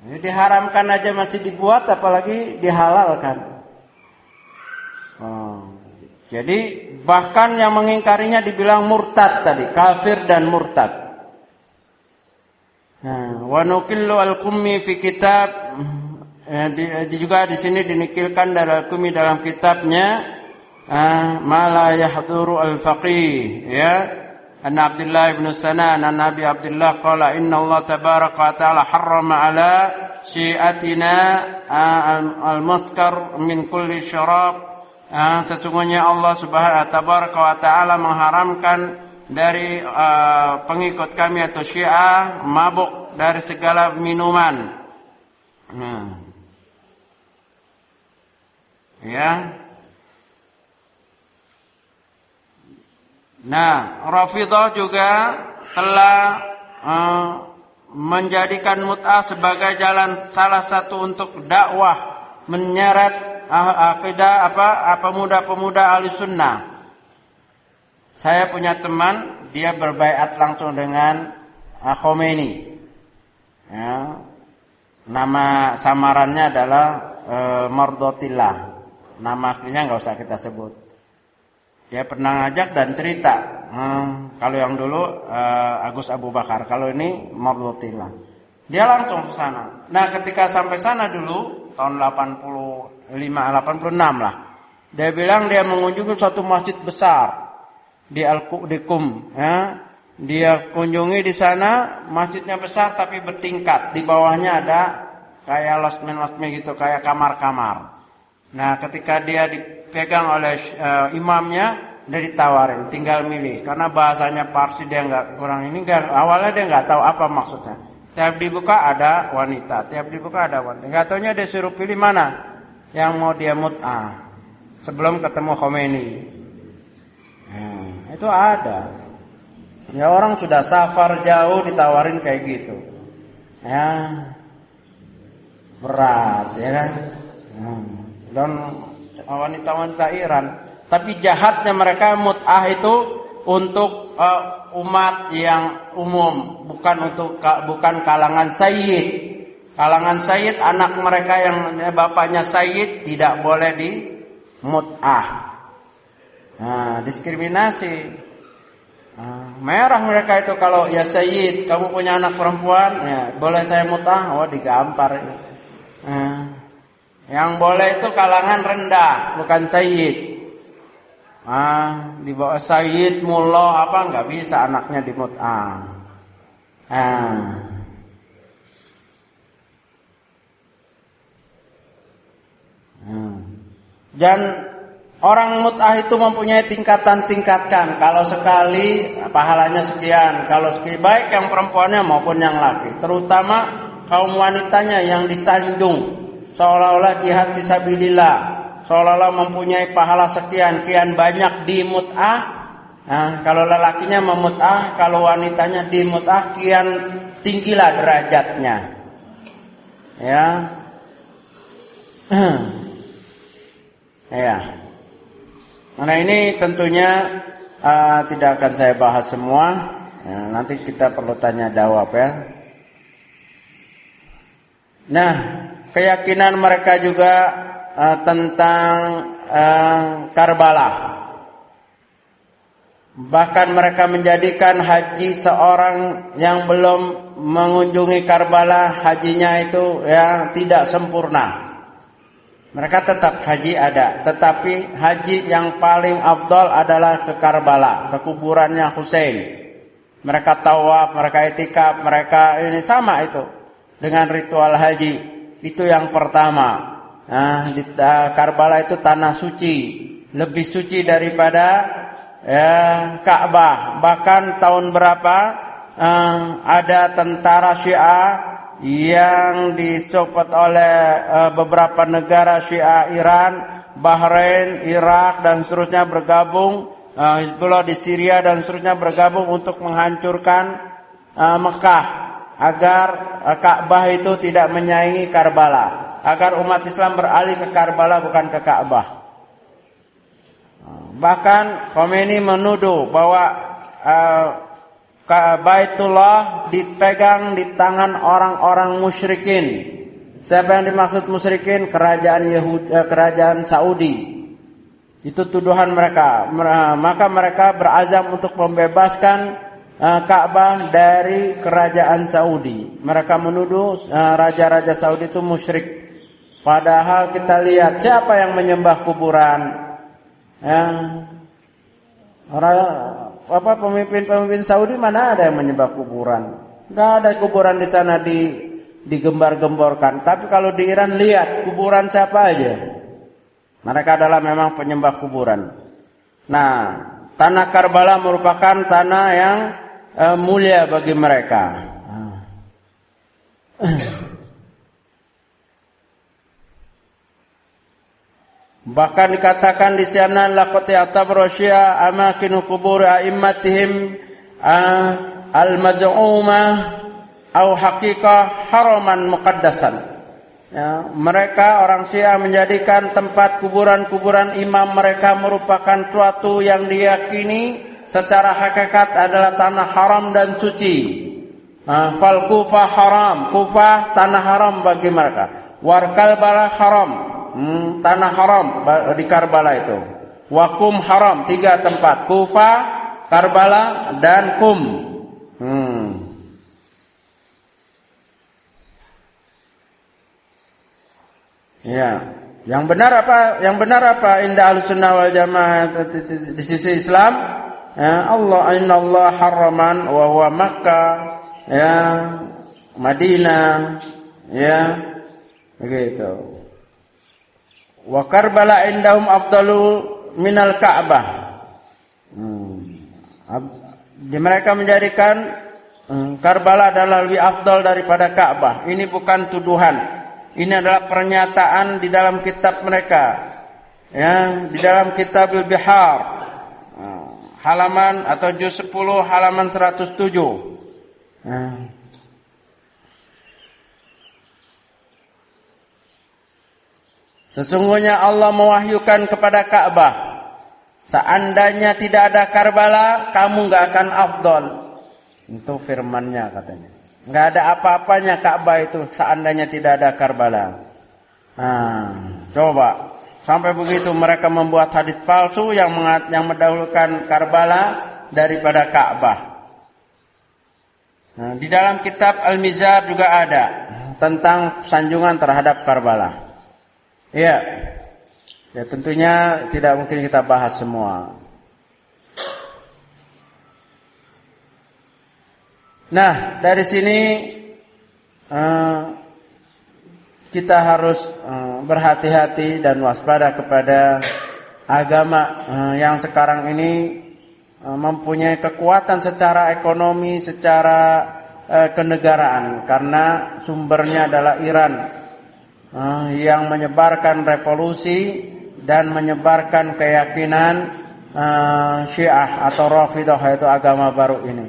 Ini diharamkan aja masih dibuat, apalagi dihalalkan. Jadi bahkan yang mengingkarinya dibilang murtad tadi, kafir dan murtad. Wa nukillu al-Qummi fi kitab, juga di sini dinukilkan dari al-Qummi dalam kitabnya ma la yahduru al-faqih, ya. Anna Abdullah bin Sanan an Nabi Abdullah qala inna Allah tabaraka wa ta'ala harrama ala syi'atina al-muskar min kulli syarab. Sesungguhnya Allah Subhanahu tabaraka wa ta'ala mengharamkan dari pengikut kami atau Syiah mabuk dari segala minuman. Ya. Nah, Rafidhah juga telah menjadikan mut'ah sebagai jalan salah satu untuk dakwah menyeret akidah pemuda-pemuda ahli sunnah. Saya punya teman, dia berbaiat langsung dengan Khomeini. Ya. Nama samarannya adalah Mardotillah. Nama aslinya nggak usah kita sebut. Dia pernah ngajak dan cerita. Kalau yang dulu Agus Abu Bakar, kalau ini Mardotillah. Dia langsung ke sana. Nah, ketika sampai sana dulu tahun 86 lah. Dia bilang dia mengunjungi suatu masjid besar di Al-Qum, ya. Dia kunjungi di sana, masjidnya besar tapi bertingkat. Di bawahnya ada kayak losmen gitu, kayak kamar-kamar. Nah, ketika dia dipegang oleh imamnya, dia ditawarin, tinggal milih. Karena bahasanya Parsi dia awalnya dia nggak tahu apa maksudnya. Tiap dibuka ada wanita, Nggak taunya dia suruh pilih mana yang mau dia mut'ah sebelum ketemu Khomeini. Itu ada. Ya, orang sudah safar jauh ditawarin kayak gitu. Ya, berat ya kan. Dan wanita-wanita Iran. Tapi jahatnya mereka mut'ah itu untuk umat yang umum, bukan kalangan sayyid. Kalangan sayyid, anak mereka yang bapaknya sayyid tidak boleh di mut'ah. Nah, diskriminasi. Merah mereka itu kalau ya sayyid, kamu punya anak perempuan, ya boleh saya mut'ah? Oh, digampar. Yang boleh itu kalangan rendah, bukan sayyid. Di bawah sayyid, mullah apa enggak bisa anaknya di mut'ah. Dan orang mut'ah itu mempunyai tingkatan-tingkatkan. Kalau sekali pahalanya sekian, kalau sekali baik yang perempuannya maupun yang laki. Terutama kaum wanitanya yang disanjung seolah-olah jihad fisabilillah, seolah-olah mempunyai pahala sekian, kian banyak di mut'ah. Kalau lelakinya memut'ah, kalau wanitanya di mut'ah, kian tinggilah derajatnya. Ya. Ya. Nah, ini tentunya tidak akan saya bahas semua. Nanti kita perlu tanya jawab ya. Nah, keyakinan mereka juga tentang Karbala. Bahkan mereka menjadikan haji seorang yang belum mengunjungi Karbala, hajinya itu yang tidak sempurna. Mereka tetap haji ada, tetapi haji yang paling afdal adalah ke Karbala, ke kuburannya Husain. Mereka tawaf, mereka itikaf, mereka ini sama itu dengan ritual haji. Itu yang pertama. Di Karbala itu tanah suci, lebih suci daripada Ka'bah. Bahkan tahun berapa ada tentara Syiah yang dicopot oleh beberapa negara Syiah, Iran, Bahrain, Irak dan seterusnya bergabung, Hizbullah di Syria dan seterusnya bergabung untuk menghancurkan Mekah agar Ka'bah itu tidak menyaingi Karbala, agar umat Islam beralih ke Karbala bukan ke Ka'bah. Bahkan Khomeini menuduh bahwa Baitullah dipegang di tangan orang-orang musyrikin. Siapa yang dimaksud musyrikin? Kerajaan Saudi. Itu tuduhan mereka. Maka mereka berazam untuk membebaskan Ka'bah dari kerajaan Saudi. Mereka menuduh raja-raja Saudi itu musyrik. Padahal kita lihat siapa yang menyembah kuburan. Pemimpin-pemimpin Saudi mana ada yang menyembah kuburan? Enggak ada kuburan di sana digembar-gemborkan. Tapi kalau di Iran lihat kuburan siapa aja. Mereka adalah memang penyembah kuburan. Nah, tanah Karbala merupakan tanah yang mulia bagi mereka. Bahkan dikatakan di sana laqad ya'tabarasya amakinu qubur a'immatihim al-maz'umah au haqiqah haraman muqaddasan. Ya, mereka orang Syiah menjadikan tempat kuburan-kuburan imam mereka merupakan suatu yang diyakini secara hakikat adalah tanah haram dan suci. Fal Kufah haram, Kufah tanah haram bagi mereka. War Karbala haram. Tanah haram di Karbala itu. Wakum haram, 3 tempat, Kufah, Karbala dan Kum. Ya, yang benar apa? Yang benar apa? Indah Ahlussunnah wal Jamaah di sisi Islam. Ya, Innallaha harraman wa huwa Makkah, ya, Madinah, ya, begitu. Wa Karbala indahum afdalu minal Ka'bah. Mereka menjadikan Karbala adalah lebih afdal daripada Ka'bah. Ini bukan tuduhan. Ini adalah pernyataan di dalam kitab mereka. Ya, di dalam Kitabul Bihar. Halaman atau juz 10 halaman 107. Sesungguhnya Allah mewahyukan kepada Ka'bah Seandainya tidak ada Karbala, kamu nggak akan afdol. Itu firman-Nya katanya. Nggak ada apa-apanya Ka'bah itu seandainya tidak ada Karbala. Coba. Sampai begitu mereka membuat hadis palsu yang mendahulukan Karbala daripada Ka'bah. Di dalam kitab Al-Mizar juga ada tentang sanjungan terhadap Karbala. Ya, tentunya tidak mungkin kita bahas semua. Nah, dari sini kita harus berhati-hati dan waspada kepada agama yang sekarang ini mempunyai kekuatan secara ekonomi, secara kenegaraan, karena sumbernya adalah Iran yang menyebarkan revolusi dan menyebarkan keyakinan Syiah atau Rafidah, yaitu agama baru ini.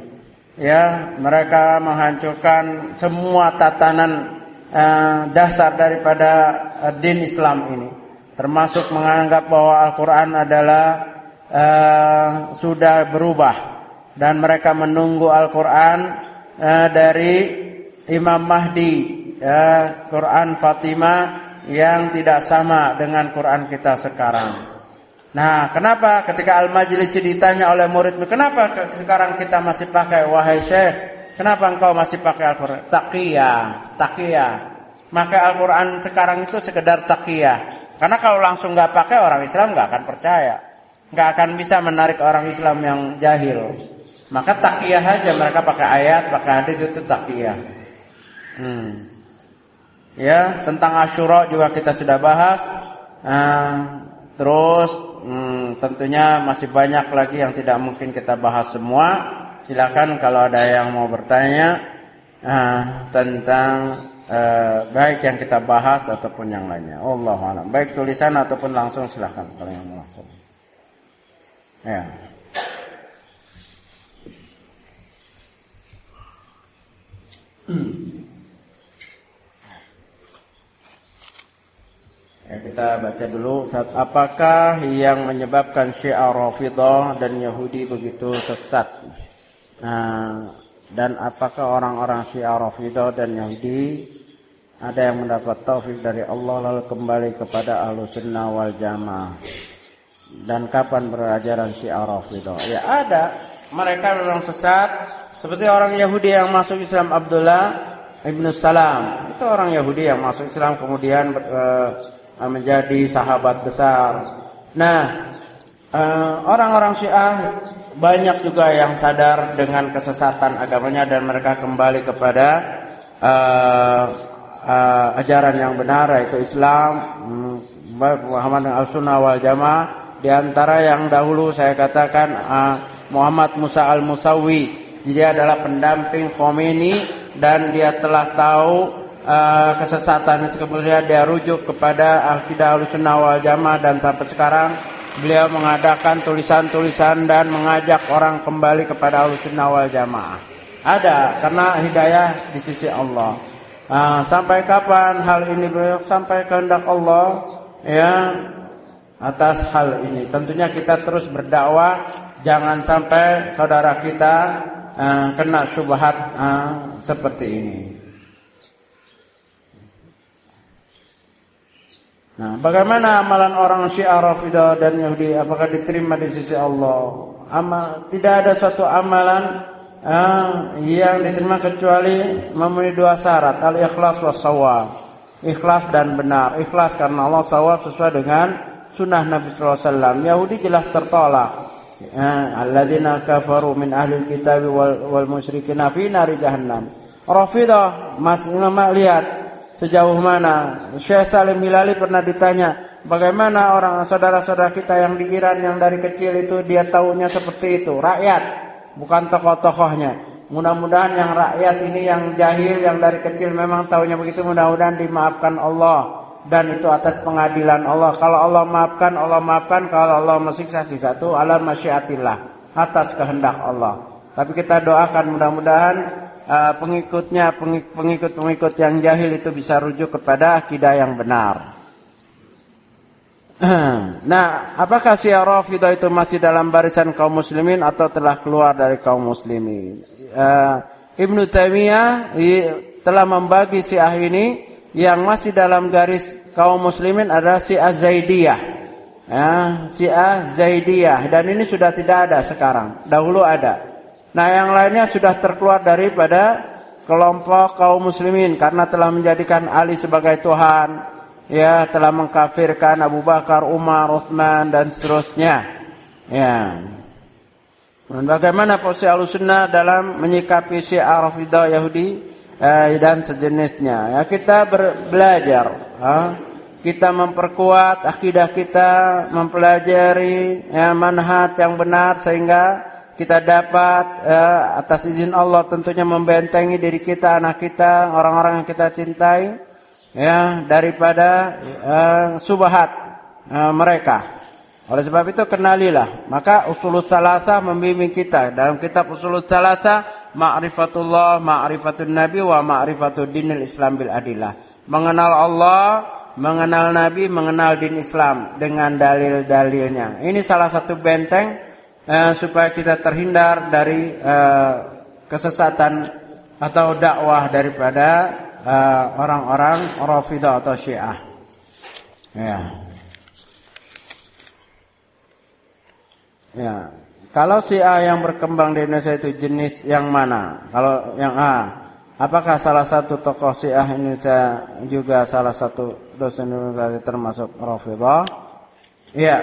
Ya, mereka menghancurkan semua tatanan dasar daripada din Islam ini, termasuk menganggap bahwa Al-Quran adalah sudah berubah, dan mereka menunggu Al-Quran dari Imam Mahdi, Quran Fatimah yang tidak sama dengan Quran kita sekarang. Nah, kenapa ketika Al-Majlisi ditanya oleh muridnya, kenapa sekarang kita masih pakai, wahai Syekh, kenapa engkau masih pakai Al-Quran? Taqiyah. Maka Al-Quran sekarang itu sekedar taqiyah. Karena kalau langsung nggak pakai, orang Islam nggak akan percaya, nggak akan bisa menarik orang Islam yang jahil. Maka taqiyah aja, mereka pakai ayat, pakai hadis, itu taqiyah. Ya, tentang Asyura juga kita sudah bahas. Terus tentunya masih banyak lagi yang tidak mungkin kita bahas semua. Silakan kalau ada yang mau bertanya tentang baik yang kita bahas ataupun yang lainnya. Wallahu a'lam. Baik tulisan ataupun langsung, silakan kalau yang mau langsung. Ya. Ya, kita baca dulu. Apakah yang menyebabkan Syiah Rafidah dan Yahudi begitu sesat? Dan apakah orang-orang Syiah Rafidah dan Yahudi ada yang mendapat taufik dari Allah lalu kembali kepada Ahlussunnah wal Jamaah? Dan kapan berajaran Syiah Rafidah? Ya, ada. Mereka memang sesat. Seperti orang Yahudi yang masuk Islam, Abdullah ibnu Salam. Itu orang Yahudi yang masuk Islam kemudian menjadi sahabat besar. Nah, orang-orang Syiah banyak juga yang sadar dengan kesesatan agamanya dan mereka kembali kepada ajaran yang benar, yaitu Islam, Muhammad al-Sunnah wal Jamaah. Di antara yang dahulu saya katakan Muhammad Musa al-Musawi. Dia adalah pendamping Khomeini dan dia telah tahu kesesatan itu, kemudian dia rujuk kepada akidah Ahlussunnah wal Jamaah, dan sampai sekarang beliau mengadakan tulisan-tulisan dan mengajak orang kembali kepada Ahlussunnah wal Jamaah. Ada, karena hidayah di sisi Allah. Sampai kapan hal ini beliau? Sampai kehendak Allah, ya, atas hal ini. Tentunya kita terus berdakwah, jangan sampai saudara kita kena syubhat seperti ini. Nah, bagaimana amalan orang Syiah Rafidah dan Yahudi? Apakah diterima di sisi Allah? Tidak ada suatu amalan yang diterima kecuali memenuhi dua syarat, al-ikhlas was shawab. Ikhlas dan benar. Ikhlas karena Allah, shawab sesuai dengan sunnah Nabi sallallahu alaihi wasallam. Yahudi jelas tertolak. Alladzina kafaru min ahlil kitab wal musyrikin fi nari jahannam. Rafidah masih lihat sejauh mana. Syekh Salim Hilali pernah ditanya, bagaimana orang saudara-saudara kita yang di Iran yang dari kecil itu dia tahunya seperti itu, rakyat, bukan tokoh-tokohnya. Mudah-mudahan yang rakyat ini yang jahil, yang dari kecil memang tahunya begitu, mudah-mudahan dimaafkan Allah, dan itu atas pengadilan Allah. Kalau Allah maafkan, kalau Allah mesiksa satu ala masyiatillah, atas kehendak Allah. Tapi kita doakan mudah-mudahan pengikut yang jahil itu bisa rujuk kepada akidah yang benar. Nah, apakah Syiah Rafidhah itu masih dalam barisan kaum muslimin atau telah keluar dari kaum muslimin? Ibnu Taimiyah telah membagi Syiah ini yang masih dalam garis kaum muslimin adalah Syiah Zaidiyah. Syiah Zaidiyah, dan ini sudah tidak ada sekarang. Dahulu ada. Nah, yang lainnya sudah terkeluar daripada kelompok kaum muslimin karena telah menjadikan Ali sebagai Tuhan. Ya, telah mengkafirkan Abu Bakar, Umar, Utsman dan seterusnya. Ya. Dan bagaimana posisi Ahlussunnah dalam menyikapi Syiah Rafidhah Yahudi dan sejenisnya? Ya, kita belajar, kita memperkuat akidah kita, mempelajari manhaj yang benar sehingga kita dapat atas izin Allah tentunya membentengi diri kita, anak kita, orang-orang yang kita cintai. Ya, daripada subhat mereka. Oleh sebab itu kenalilah. Maka Ushulus Salasah membimbing kita dalam kitab Ushulus Salasah, ma'rifatullah, ma'rifatun nabi wa ma'rifatud dinil Islam bil adillah. Mengenal Allah, mengenal nabi, mengenal din Islam dengan dalil-dalilnya. Ini salah satu benteng supaya kita terhindar dari kesesatan atau dakwah daripada orang-orang Rafidhah atau Syiah. Ya. Ya. Kalau Syiah yang berkembang di Indonesia itu jenis yang mana? Kalau yang A, apakah salah satu tokoh Syiah Indonesia juga salah satu dosen universitas termasuk Rafidhah? Iya.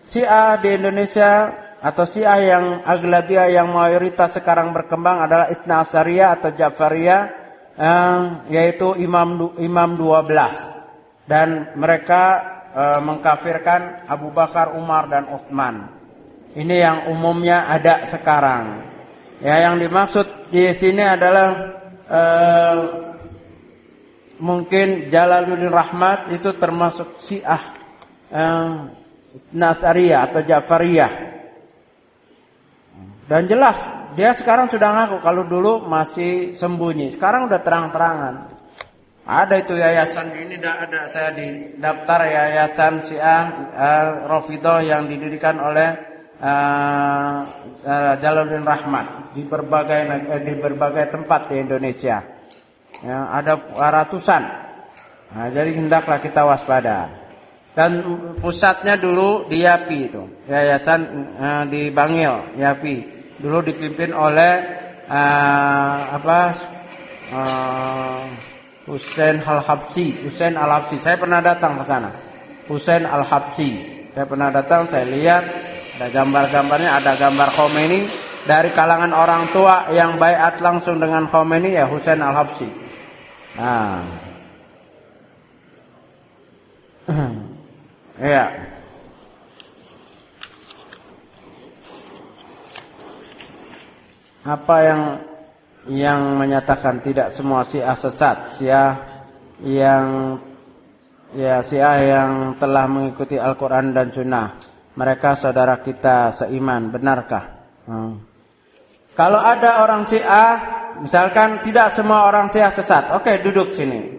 Syiah di Indonesia atau Syiah yang aglabiyah yang mayoritas sekarang berkembang adalah Itsna Asyariyah atau Ja'fariyah, yaitu imam 12, dan mereka mengkafirkan Abu Bakar, Umar dan Utsman. Ini yang umumnya ada sekarang. Ya, yang dimaksud di sini adalah mungkin Jalaluddin Rahmat itu termasuk Syiah Itsna Asyariyah atau Ja'fariyah. Dan jelas, dia sekarang sudah ngaku. Kalau dulu masih sembunyi, sekarang udah terang-terangan. Ada itu yayasan, ini ada saya di daftar yayasan Syiah Rafidhah yang didirikan oleh Jalaluddin Rahmat di berbagai tempat di Indonesia. Ya, ada ratusan. Nah, jadi hendaklah kita waspada. Dan pusatnya dulu di Yapi itu, yayasan di Bangil, Yapi. Dulu dipimpin oleh Husain Al-Habsyi. Saya pernah datang ke sana. Husain Al-Habsyi. Saya pernah datang, saya lihat ada gambar-gambarnya, ada gambar Khomeini. Dari kalangan orang tua yang baiat langsung dengan Khomeini ya Husain Al-Habsyi. Nah. Ya. Apa yang menyatakan tidak semua Syiah sesat? Syiah yang telah mengikuti Al-Quran dan Sunnah, mereka saudara kita seiman, benarkah? Kalau ada orang Syiah, misalkan tidak semua orang Syiah sesat. Oke, duduk sini.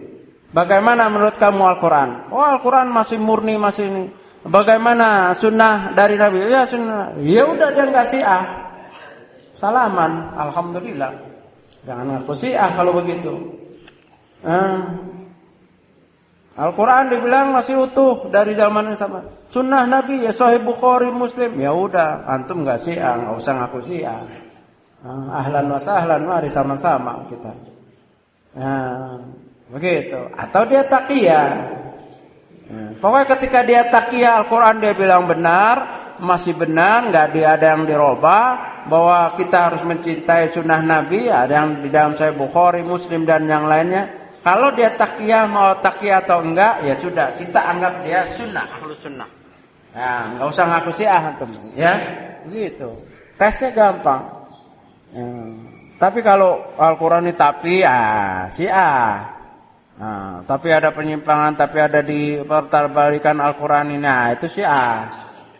Bagaimana menurut kamu Al-Quran? Oh, Al-Quran masih murni, masih ini. Bagaimana Sunnah dari Nabi? Ya Sunnah. Ya udah, dia enggak Syiah. Salaman, alhamdulillah. Jangan ngaku Syiah kalau begitu. Al-Quran dibilang masih utuh dari zaman sama. Sunnah Nabi ya Sahih Bukhari, Muslim. Ya udah, antum enggak Syiah, enggak usah ngaku Syiah. Ahlan wa sahlan, mari sama-sama kita. Begitu. Atau dia taqiyah. Pokoknya ketika dia taqiyah Al-Quran dia bilang benar, masih benar, enggak ada yang dirubah. Bahwa kita harus mencintai sunnah Nabi, ada yang di dalam Sahih Bukhari, Muslim dan yang lainnya. Kalau dia taqiyah, mau taqiyah atau enggak, ya sudah, kita anggap dia sunnah, ahlus sunnah. Ya, enggak usah ngaku Syiah antum, ya. Begitu. Tesnya gampang. Ya. Tapi kalau Al-Qur'an ini Syiah. Nah, tapi ada penyimpangan, tapi ada dipertarbalikan Al-Qur'an ini, nah itu Syiah.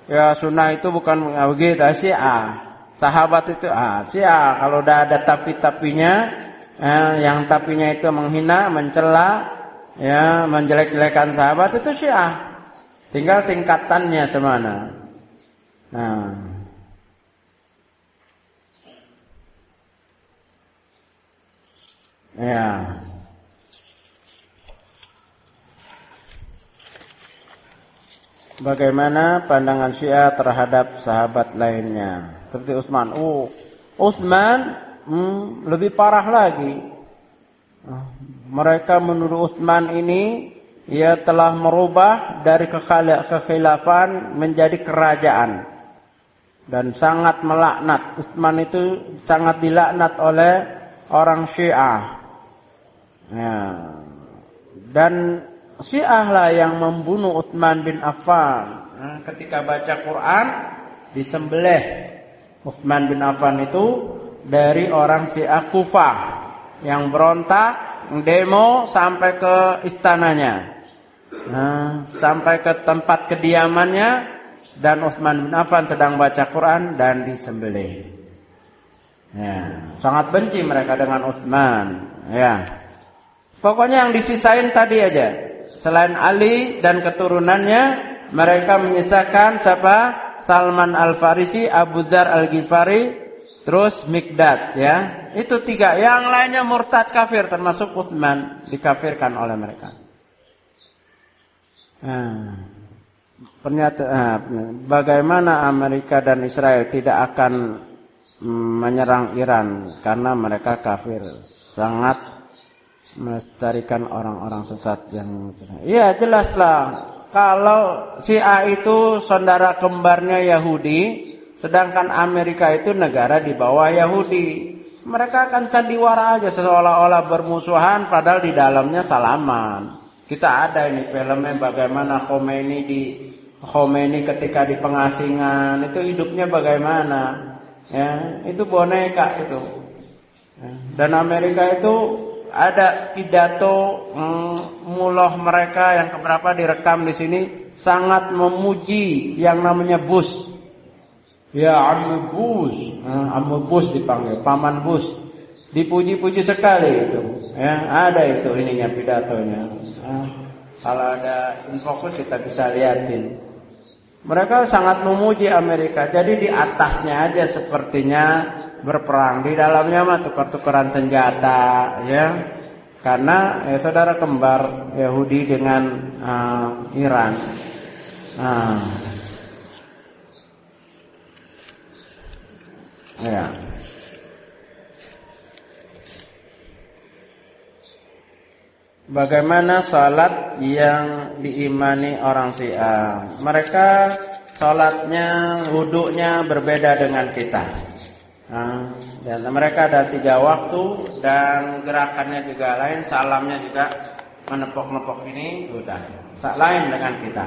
Ya sunnah itu bukan begitu, Syiah. Sahabat itu Syiah. Kalau udah ada tapi-tapinya, yang tapinya itu menghina, mencela, ya menjelek-jelekan sahabat itu Syiah. Tinggal tingkatannya semana. Nah, ya. Bagaimana pandangan Syiah terhadap sahabat lainnya? Seperti Utsman. Utsman lebih parah lagi. Mereka menuduh Utsman ini ia telah merubah dari kekhilafan menjadi kerajaan dan sangat melaknat. Utsman itu sangat dilaknat oleh orang Syiah. Ya. Dan Syiah lah yang membunuh Utsman bin Affan. Ketika baca Quran disembelih Utsman bin Affan itu dari orang Syiah Kufah yang berontak, demo sampai ke istananya, sampai ke tempat kediamannya, dan Utsman bin Affan sedang baca Quran dan disembelih. Ya, sangat benci mereka dengan Utsman. Ya, pokoknya yang disisain tadi aja. Selain Ali dan keturunannya, mereka menyisakan siapa? Salman Al-Farisi, Abu Dzar Al-Ghifari, terus Mikdad, ya. Itu 3. Yang lainnya murtad kafir, termasuk Utsman dikafirkan oleh mereka. Bagaimana Amerika dan Israel tidak akan menyerang Iran karena mereka kafir, sangat melestarikan orang-orang sesat yang... Ya jelaslah, kalau Syiah itu saudara kembarnya Yahudi, sedangkan Amerika itu negara di bawah Yahudi. Mereka akan sandiwara aja seolah-olah bermusuhan, padahal di dalamnya salaman. Kita ada ini filmnya bagaimana Khomeini ketika di pengasingan itu hidupnya bagaimana, ya itu boneka itu. Dan Amerika itu ada pidato muloh mereka yang keberapa direkam di sini, sangat memuji yang namanya Bush. Ya Ammu Bush dipanggil, Paman Bush. Dipuji-puji sekali itu. Ya, ada itu ininya pidatonya. Kalau ada Infokus kita bisa lihatin. Mereka sangat memuji Amerika. Jadi di atasnya aja sepertinya berperang, di dalamnya mah tukar-tukaran senjata, ya. Karena saudara kembar Yahudi dengan Iran. Ya. Bagaimana salat yang diimani orang Syiah? Mereka salatnya, wuduknya berbeda dengan kita. Dan mereka ada 3 waktu dan gerakannya juga lain, salamnya juga menepok-nepok ini, udah lain dengan kita.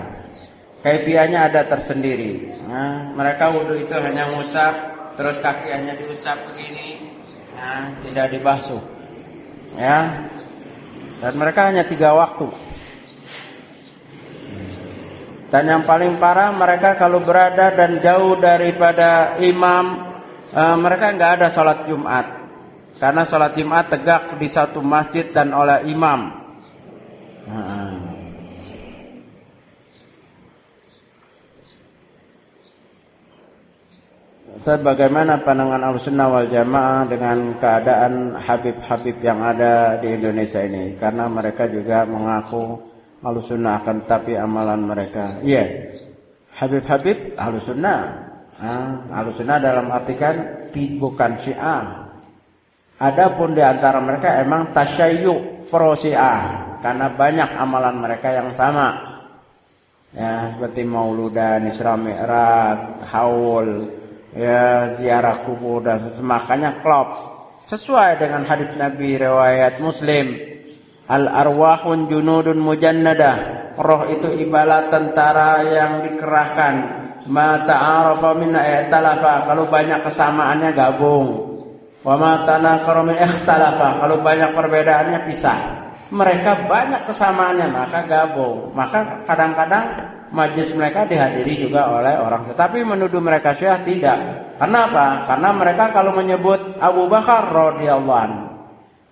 Kaifiahnya ada tersendiri. Mereka wudu itu hanya ngusap, terus kaki hanya diusap begini, tidak dibasuh. Ya. Dan mereka hanya 3 waktu. Dan yang paling parah, mereka kalau berada dan jauh daripada imam, mereka nggak ada sholat Jumat, karena sholat Jumat tegak di satu masjid dan oleh imam. Bagaimana pandangan Ahlussunnah wal Jamaah dengan keadaan Habib-Habib yang ada di Indonesia ini? Karena mereka juga mengaku Ahlussunnah, akan tetapi amalan mereka, iya, Habib-Habib Ahlussunnah. Ahlussunnah dalam artikan bukan Syiah. Adapun di antara mereka emang tasyayyu pro Syiah, karena banyak amalan mereka yang sama. Ya, seperti mauludan, Isra Mi'raj, haul, ya ziarah kubur, dan makanya klop sesuai dengan hadis Nabi riwayat Muslim, al arwahun junudun mujannadah, roh itu ibarat tentara yang dikerahkan. Ma ta'arafa min i'talafa, kalau banyak kesamaannya gabung. Wa ma tanakara min ikhtalafa, kalau banyak perbedaannya pisah. Mereka banyak kesamaannya maka gabung. Maka kadang-kadang majlis mereka dihadiri juga oleh orang. Tetapi menuduh mereka Syiah tidak. Kenapa? Karena mereka kalau menyebut Abu Bakar radhiyallahu anhu,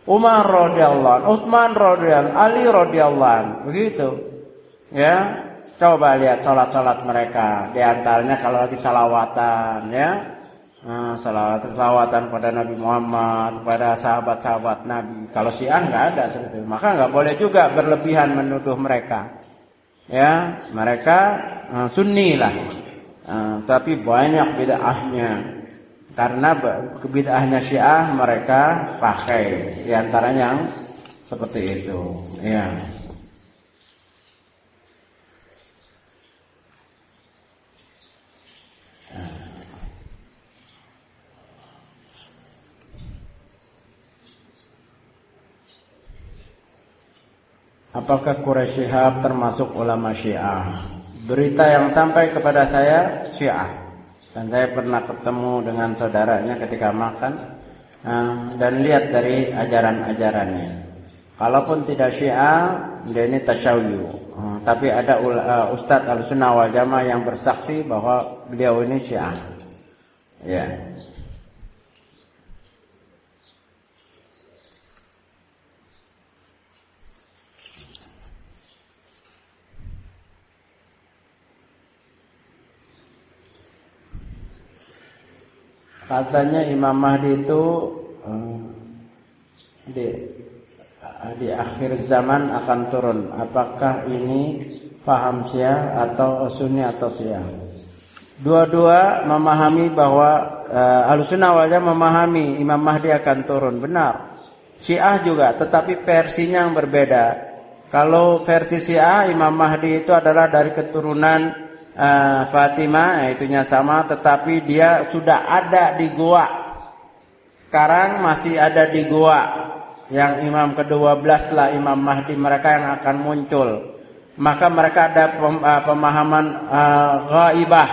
Umar radhiyallahu anhu, Utsman radhiyallahu anhu, Ali radhiyallahu anhu. Begitu. Ya. Coba lihat salat-salat mereka. Di antaranya kalau lagi salawatan, ya. Salawatan pada Nabi Muhammad, pada sahabat-sahabat Nabi. Kalau Syiah nggak ada seperti itu. Maka nggak boleh juga berlebihan menuduh mereka. Ya, mereka Sunni lah. Tapi banyak bid'ahnya. Karena bid'ahnya Syiah mereka pakai. Di antaranya yang seperti itu. Ya. Apakah Quraisy Shihab termasuk ulama Syiah? Berita yang sampai kepada saya Syiah. Dan saya pernah ketemu dengan saudaranya ketika makan dan lihat dari ajaran-ajarannya. Kalaupun tidak Syiah, dia ini tasyayyu. Tapi ada Ustadz Ahlussunnah wal Jamaah yang bersaksi bahwa beliau ini Syiah. Ya. Katanya Imam Mahdi itu di akhir zaman akan turun. Apakah ini paham Syiah atau Sunni atau Syiah? Dua-dua memahami bahwa Ahlussunnah wal Jamaah memahami Imam Mahdi akan turun. Benar. Syiah juga, tetapi versinya yang berbeda. Kalau versi Syiah, Imam Mahdi itu adalah dari keturunan Fatimah, itunya sama, tetapi dia sudah ada di gua. Sekarang masih ada di gua. Yang imam ke-12 setelah Imam Mahdi mereka yang akan muncul. Maka mereka ada pemahaman ghaibah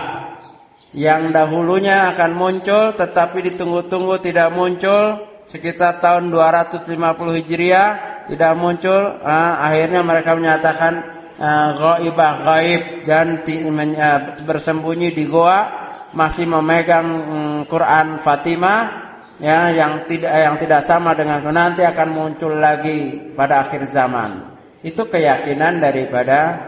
yang dahulunya akan muncul tetapi ditunggu-tunggu tidak muncul. Sekitar tahun 250 Hijriah tidak muncul. Akhirnya mereka menyatakan gaib dan bersembunyi di goa, masih memegang Quran Fatimah, ya, yang tidak sama dengan nanti akan muncul lagi pada akhir zaman. Itu keyakinan daripada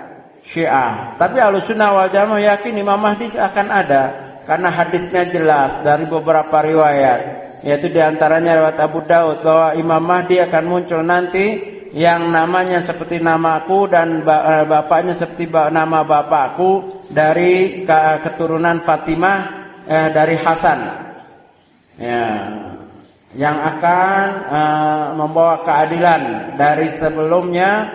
Syiah. Tapi Ahlussunnah wal Jamaah yakin Imam Mahdi akan ada karena haditsnya jelas dari beberapa riwayat, yaitu diantaranya riwayat Abu Daud bahwa Imam Mahdi akan muncul nanti yang namanya seperti namaku dan bapaknya seperti nama bapakku dari keturunan Fatimah dari Hasan, ya, yang akan membawa keadilan dari sebelumnya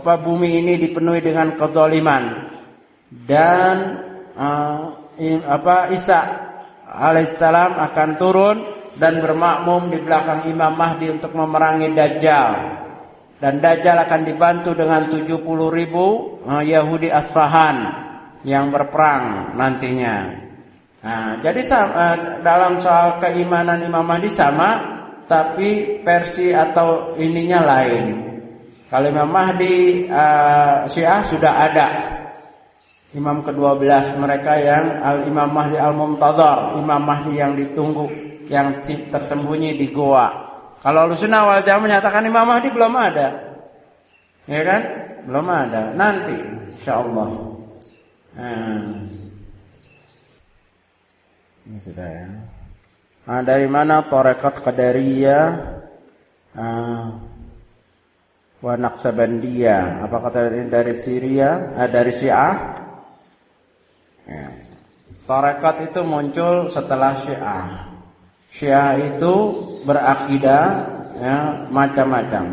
bumi ini dipenuhi dengan kezaliman dan Isa alaihissalam akan turun dan bermakmum di belakang Imam Mahdi untuk memerangi Dajjal. Dan Dajjal akan dibantu dengan 70.000 Yahudi Asfahan yang berperang nantinya. Jadi dalam soal keimanan Imam Mahdi sama, tapi versi atau ininya lain. Kalau Imam Mahdi Syiah sudah ada. Imam ke-12 mereka yang Imam Mahdi Al-Muntazar, Imam Mahdi yang ditunggu, yang tersembunyi di goa. Kalau Ahlussunnah wal Jamaah menyatakan Imam Mahdi belum ada. Ya kan? Belum ada. Nanti insyaallah. Ini sudah ya. Dari mana Tarekat Qadariyah wa Naqsabandiyah? Apakah dari Syria? Dari Syiah? Ya. Tarekat itu muncul setelah Syiah. Syiah itu berakidah ya, macam-macam.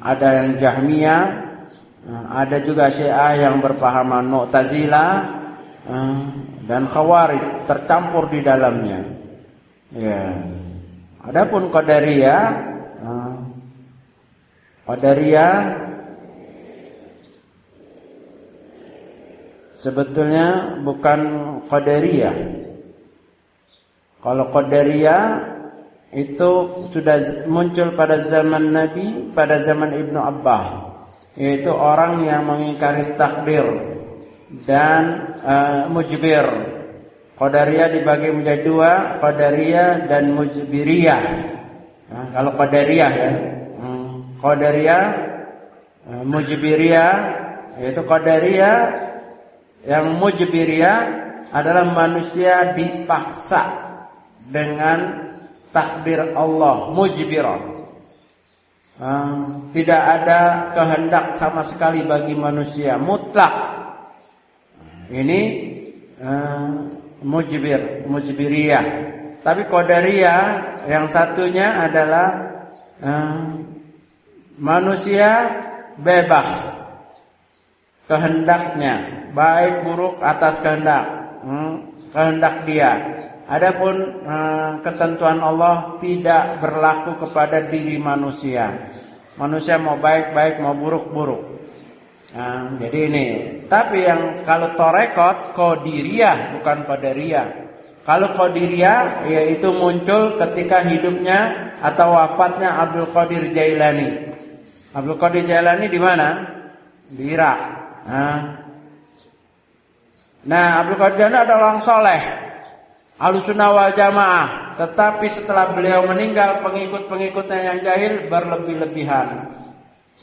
Ada yang Jahmiyah, ada juga Syiah yang berpahaman Mu'tazilah dan Khawarij tercampur di dalamnya. Ya. Adapun Qadariyah, sebetulnya bukan Qadariyah. Kalau Qadariyah itu sudah muncul pada zaman Nabi, pada zaman Ibnu Abbas, yaitu orang yang mengingkari takdir dan mujbir. Qadariyah dibagi menjadi dua, Qadariyah dan Mujbiriyah. Nah, kalau Qadariyah ya, Qadariyah, Mujbiriyah, yaitu Qadariyah yang Mujbiriyah adalah manusia dipaksa dengan takdir Allah, mujbirah. Tidak ada kehendak sama sekali bagi manusia, mutlak. Ini mujbiriyah. Tapi Qadariyah yang satunya adalah manusia bebas kehendaknya, baik buruk atas kehendak dia. Adapun ketentuan Allah tidak berlaku kepada diri manusia. Manusia mau baik-baik, mau buruk-buruk. Jadi ini. Tapi yang kalau tarekat Qadiriyah bukan Qadariyah. Kalau Qadiriyah yaitu muncul ketika hidupnya atau wafatnya Abdul Qadir Jailani. Abdul Qadir Jailani di mana? Di Irak. Nah, Abdul Qadir Jailani adalah orang soleh, Ahlussunnah wal Jamaah. Tetapi setelah beliau meninggal, pengikut-pengikutnya yang jahil berlebih-lebihan,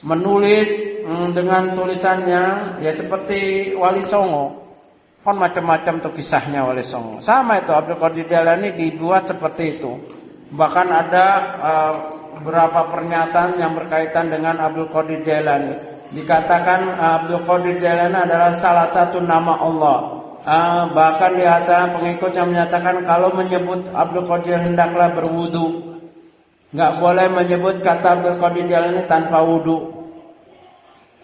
menulis dengan tulisannya ya seperti Wali Songo. Kan macam-macam tuh kisahnya Wali Songo. Sama itu Abdul Qadir Jailani dibuat seperti itu. Bahkan ada beberapa pernyataan yang berkaitan dengan Abdul Qadir Jailani. Dikatakan Abdul Qadir Jailani adalah salah satu nama Allah. Bahkan di antara pengikut yang menyatakan kalau menyebut Abdul Qadir hendaklah berwudu. Enggak boleh menyebut kata Abdul Qadir Jailani tanpa wudu.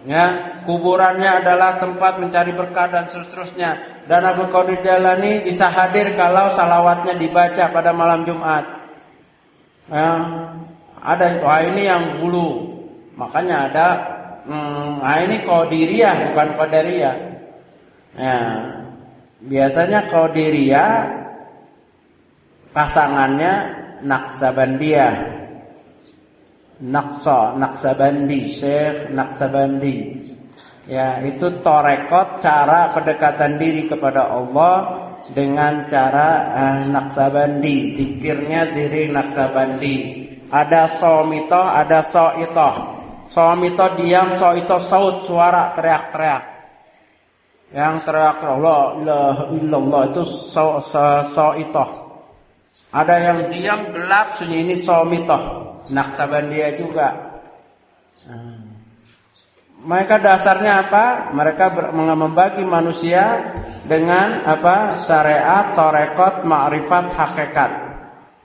Ya, kuburannya adalah tempat mencari berkah dan seterusnya. Dan Abdul Qadir Jailani bisa hadir kalau salawatnya dibaca pada malam Jumat. Ada itu. Ini yang dulu. Makanya ada ini Qadiriyah bukan Qadariyah. Ya, biasanya Qadiriyah pasangannya Naqsabandiyah. Naqsabandi, Syekh Naqsabandi. Ya, itu tarekat cara pendekatan diri kepada Allah dengan cara Naqsabandi, zikirnya diri Naqsabandi. Ada somitoh, ada soitoh. Somitoh diam, soitoh saut, suara teriak-teriak. Yang teriak la ilaha illallah itu soitoh. Ada yang diam gelap sunyi, ini somitoh. Naqsabandiyah juga. Mereka dasarnya apa? Mereka membagi manusia dengan apa? Syariat, tarekat, ma'rifat, hakikat.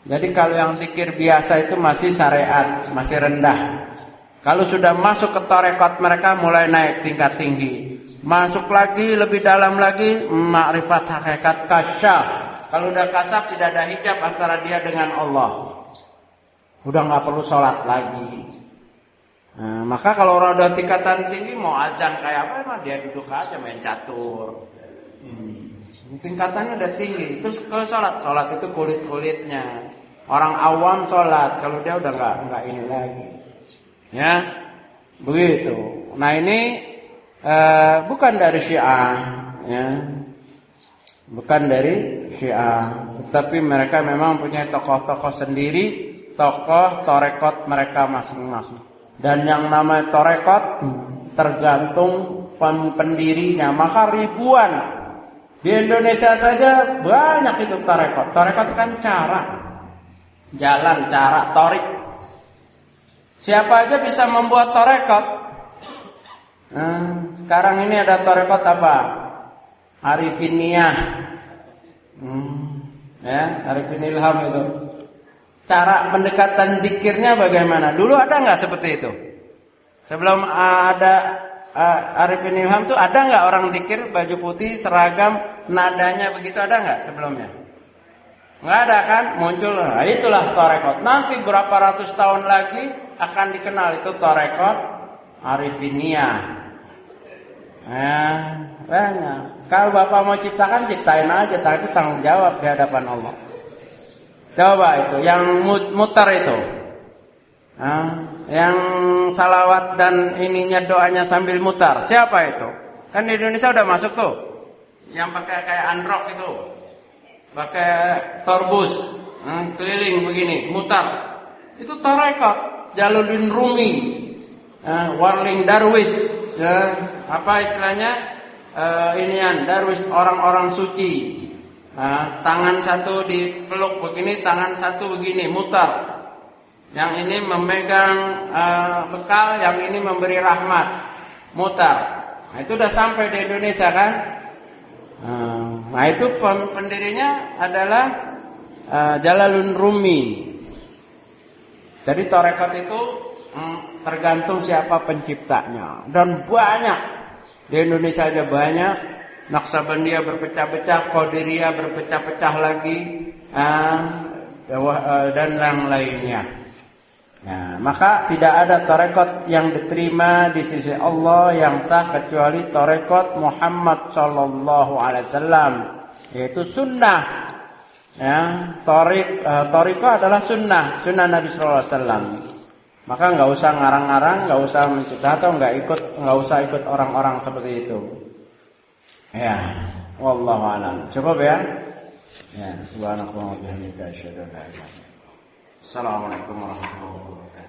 Jadi kalau yang zikir biasa itu masih syariat, masih rendah. Kalau sudah masuk ke tarekat mereka mulai naik tingkat tinggi. Masuk lagi lebih dalam lagi ma'rifat, hakikat, kasyaf. Kalau udah kasyaf tidak ada hijab antara dia dengan Allah. Udah nggak perlu sholat lagi. Nah, maka kalau orang udah tingkatan tinggi mau azan kayak apa, emang dia duduk aja main catur. Tingkatannya udah tinggi. Itu ke sholat itu kulit-kulitnya. Orang awam sholat, kalau dia udah nggak ini lagi. Ya, begitu. Nah ini bukan dari Syiah, ya, bukan dari Syiah. Tetapi mereka memang punya tokoh-tokoh sendiri. Tokoh tarekat mereka masing-masing. Dan yang namanya tarekat tergantung pendirinya. Maka ribuan di Indonesia saja banyak itu tarekat. Tarekat kan cara, jalan, cara, tarik. Siapa aja bisa membuat tarekat. Sekarang ini ada tarekat apa? Arifiniyah. Ya, Arifin Ilham itu. Cara pendekatan zikirnya bagaimana? Dulu ada nggak seperti itu? Sebelum ada Arifin Ilham tuh ada nggak orang zikir baju putih seragam nadanya begitu, ada nggak sebelumnya? Nggak ada kan? Muncul, nah, itulah tarekat. Nanti berapa ratus tahun lagi akan dikenal itu tarekat Arifiniyah. Banyak. Kalau Bapak mau ciptakan ciptain aja, tapi tanggung jawab di hadapan Allah. Coba itu yang mutar itu, yang salawat dan ininya doanya sambil mutar. Siapa itu? Kan di Indonesia udah masuk tuh, yang pakai kayak androk itu. pakai torbus, keliling begini, mutar. Itu tarekat Jalaluddin Rumi, Warling Darwis, apa istilahnya? Inian Darwis, orang-orang suci. Tangan satu dipeluk begini, tangan satu begini, mutar. Yang ini memegang bekal, yang ini memberi rahmat, mutar. Nah, itu udah sampai di Indonesia kan? Nah, itu pendirinya adalah Jalaluddin Rumi. Jadi tarekat itu tergantung siapa penciptanya. Dan banyak. Di Indonesia aja banyak. Naqsabandiyah berpecah-pecah, Qadiriyah berpecah-pecah lagi, dan yang lainnya. Nah, maka tidak ada tarekat yang diterima di sisi Allah yang sah kecuali tarekat Muhammad sallallahu alaihi wasallam, yaitu sunnah. Ya, tarekat adalah sunnah Nabi sallallahu alaihi wasallam. Maka enggak usah ngarang-ngarang, enggak usah mencipta atau enggak usah ikut orang-orang seperti itu. Ya, wallahu a'lam. Cukup ya. Ya, subhanallahi wa bihamdihi asyhadu an la ilaha illallah. Assalamualaikum warahmatullahi wabarakatuh.